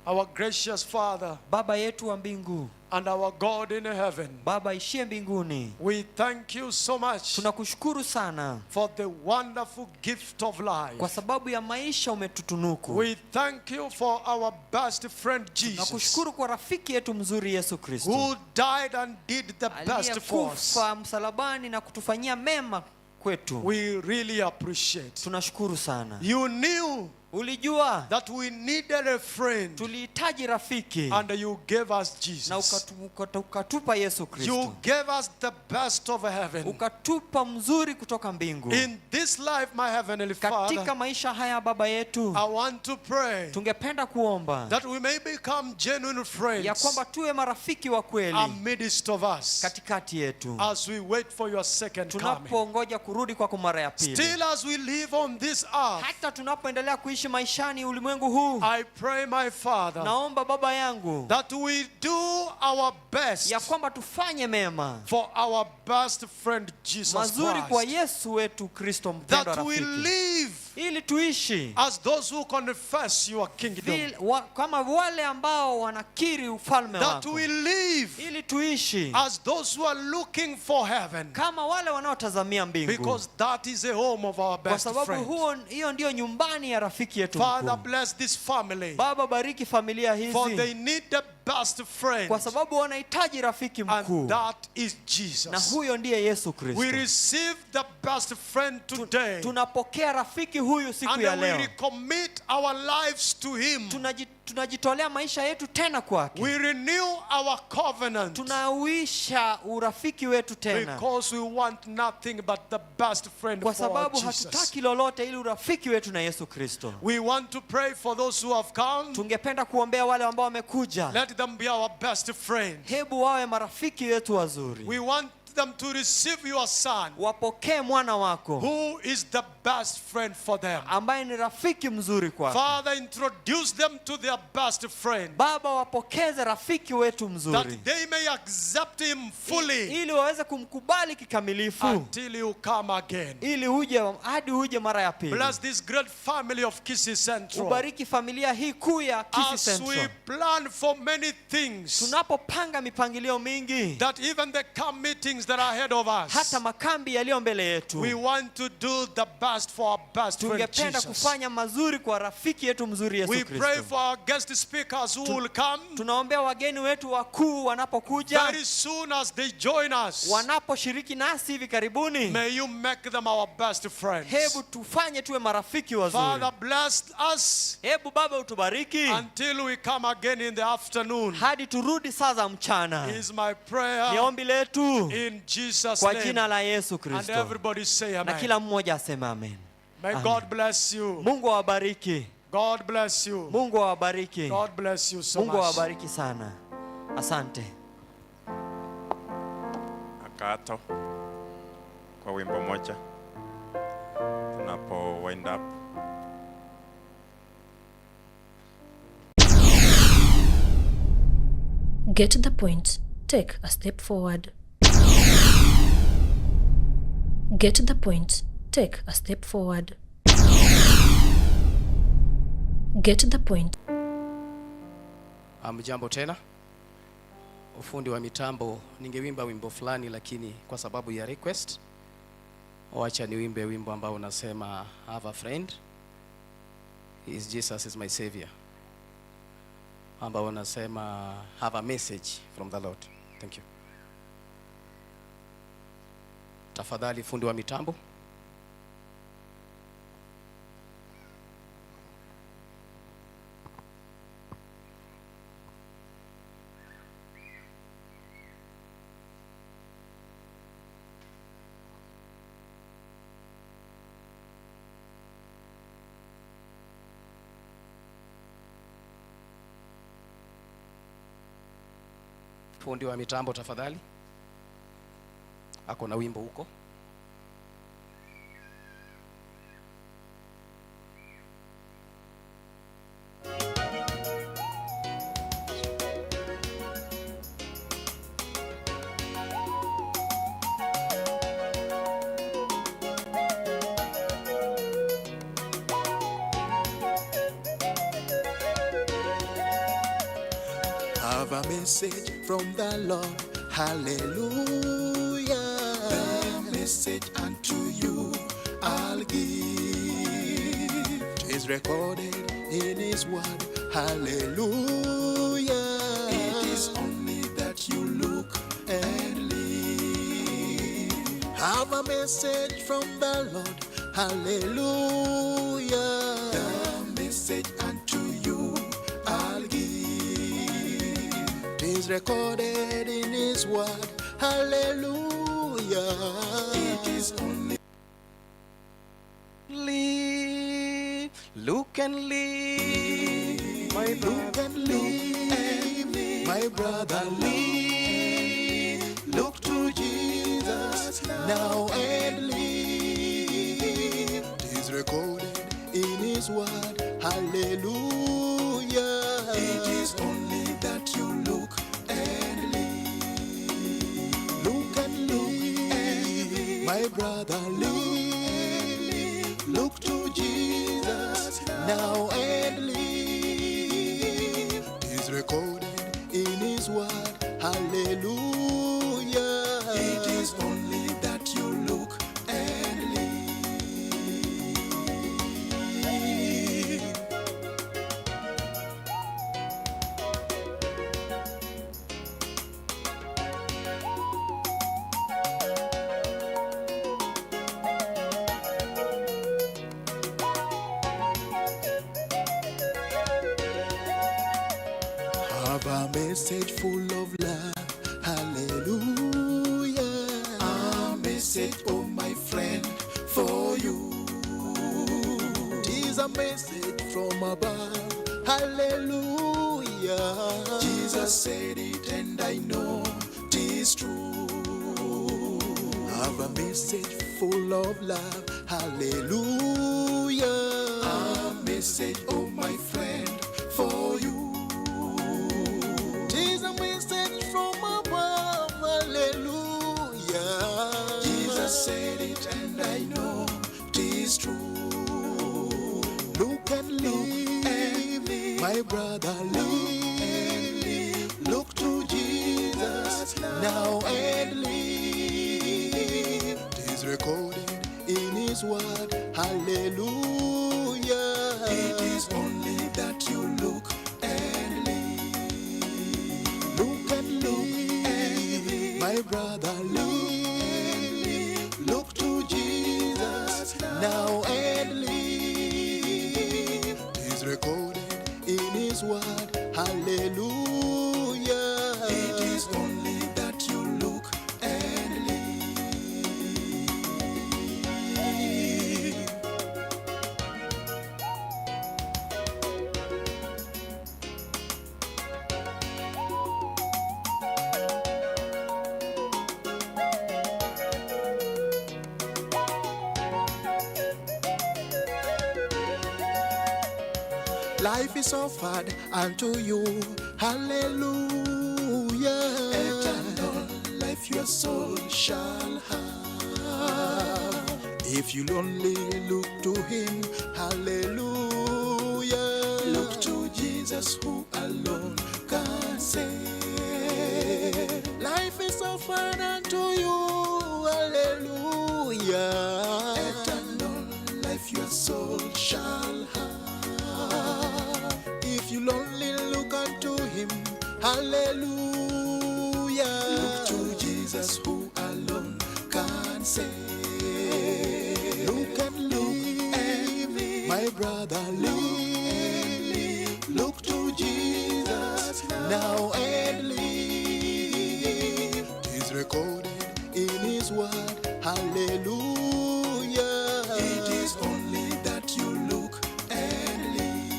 Our gracious Father Baba yetu wa mbingu, and our God in heaven, Baba ishie mbinguni, we thank you so much tunakushukuru sana for the wonderful gift of life. kwa sababu ya maisha umetutunuku. We thank you for our best friend Jesus, Tunakushukuru kwa rafiki yetu mzuri Yesu Kristo, who died and did the best for us. aliyekufa msalabani na kutufanyia mema kwetu. We really appreciate. Tunashukuru sana. You knew Ulijua that we needed a friend, tulihitaji rafiki and you gave us na Jesus. ukatupa Yesu You Kristo, gave us the best of heaven. ukatupa mzuri kutoka mbingu. In this life, my heavenly Katika Father, maisha haya Baba yetu, I want to pray tungependa kuomba that we may become genuine ya friends kwamba tuwe marafiki wa kweli amidst of us katikati yetu, as we wait for your second coming. tunapongoja kurudi kwako mara ya pili. Still as we live on this earth, Hata tunapoendelea kuishi maishani ulimwengu huu, I pray, my Father, naomba Baba yangu that we do our best ya kwamba tufanye mema for our best friend Jesus mazuri kwa Christ. Yesu wetu Kristo mpendwa That we rafiki, live ili tuishi as those who confess your kingdom. kama wale ambao wanakiri ufalme That wako, we live ili tuishi as those who are looking for heaven. kama wale wanaotazamia mbingu, Because that is the home of our kwa best sababu friend. hiyo ndio nyumbani ya rafiki yetu Father, mkuu. bless this family, Baba, bariki familia for hizi, they need the best friend, kwa sababu wanahitaji rafiki mkuu, and that is na Jesus. huyo ndiye Yesu We Kristo. receive the best friend today, Tunapokea rafiki huyu siku and ya we leo. recommit our lives to Him. Tunajitolea maisha yetu tena kwake. We renew our covenant, Tunauisha urafiki wetu tena, because we want nothing but the best friend kwa for sababu Jesus. hatutaki lolote ili urafiki wetu na Yesu Kristo. We want to pray for those who have come. Tungependa kuombea wale ambao wamekuja. Let them be our best friend. Hebu wawe marafiki wetu wazuri. We want them to receive your son, wapokee mwana wako, who is the best friend for them. ambaye ni rafiki mzuri kwako. Father, introduce them to their best friend, Baba, wapokeze rafiki wetu mzuri, that they may accept him fully, ili waweze kumkubali kikamilifu, until you come again. ili uje hadi uje mara ya pili. Bless this great family of Kisii Central. Ubariki familia hii kuu ya Kisii As we Central. plan for many things, Tunapopanga mipangilio mingi, that even the camp meetings that are ahead of us, hata makambi yaliyo mbele yetu, we want to do the best for our best friend tungependa Jesus. kufanya mazuri kwa rafiki yetu mzuri Yesu We Kristo. pray for our guest speakers who will come Tunaombea wageni wetu wakuu wanapokuja, very soon as they join us. wanaposhiriki nasi hivi karibuni. May you make them our best friends. Hebu tufanye tuwe marafiki wazuri. Father, bless us Hebu Baba utubariki until we come again in the afternoon. hadi turudi saa za mchana. Is my prayer Ni ombi letu in Jesus' kwa name. jina la Yesu And Kristo. everybody say Na amen. kila mmoja aseme amen. May Amen. God bless you. Mungu awabariki. God bless you. Mungu awabariki. God bless you so Mungu much. awabariki sana. Asante. Akato kwa wimbo moja tunapo wind up. Get to the point. Take a step forward. Get to the point. Take a step forward. Get to the point. Jambo tena. Ufundi wa mitambo, ningewimba wimbo fulani lakini kwa sababu ya request wacha niwimbe wimbo ambao unasema have a friend is Jesus is my savior, ambao unasema have a message from the Lord. Thank you. Tafadhali fundi wa mitambo. Fundi wa mitambo tafadhali. Ako na wimbo huko. Have a message from the Lord, hallelujah. The message unto you I'll give. It is recorded in His word, hallelujah. It is only that you look and live. Have a message from the Lord, hallelujah. The message unto you I'll give. Is recorded in His word, hallelujah. It is only Live, look and live, my look and live, my brother, live. Look to Jesus now and live. It is recorded in His word, hallelujah. It is only that you look and live. Look and live, my brother, live. Look to Jesus now and live. It is recorded in His word, hallelujah. It is only that you look and live. Have a message full of love, hallelujah. A message, oh my friend, for you. It is a message from above, hallelujah. Jesus said it and I know it is true. have a message full of love. Hallelujah. A message, oh my friend, for you. Tis a message from above. Hallelujah. Jesus said it and I know tis true. Look and live, my brother, live. Look to Jesus now and live. Tis recorded in His word. Hallelujah. It is only that you look and live. Look and live, my brother, live. Look to Jesus now and live. Tis recorded in His word. Hallelujah. It is only that you look and live. Life is offered unto you. Hallelujah. Eternal life your soul shall have. If you only look to Him. Hallelujah. Look to Jesus who alone can save. Life is offered unto you. Hallelujah. Eternal life your soul shall have. If you only look unto Him. Hallelujah. Look to Jesus who alone can save. Look and live, my brother, live. Look to Jesus now and live. Tis recorded in His word. Hallelujah. It is only that you look and live.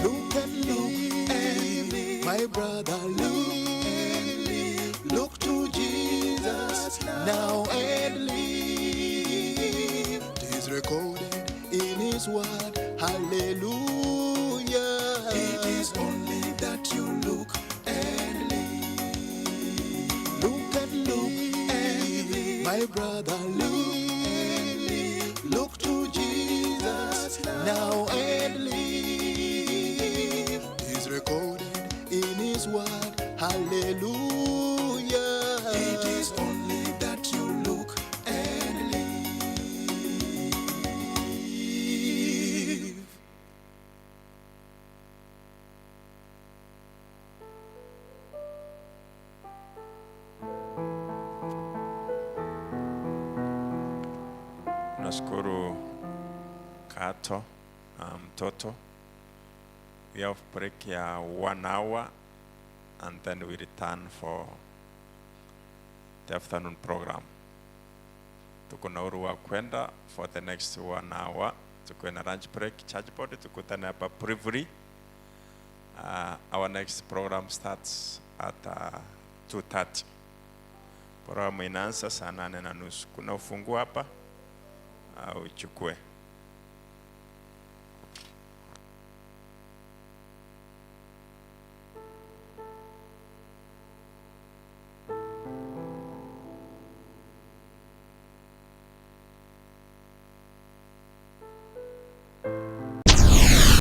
Look and live, my brother, live. Look to Jesus now and live. Tis recorded in His word. Hallelujah. It is only that you look and live. Look and live, my brother, live. Look to Jesus now and live. Tis recorded in His word. Hallelujah. It is only that you look and live. Nashukuru Kato mtoto. We have break ya 1 hour and then we return for the afternoon program. Tuko na uhuru wa kwenda for the next 1 hour. Tuko na lunch break, church body, tukutane hapa Brewery. Our next program starts at 2:30. Programu inaanza saa 8:30. Kuna ufunguo hapa, uchukue.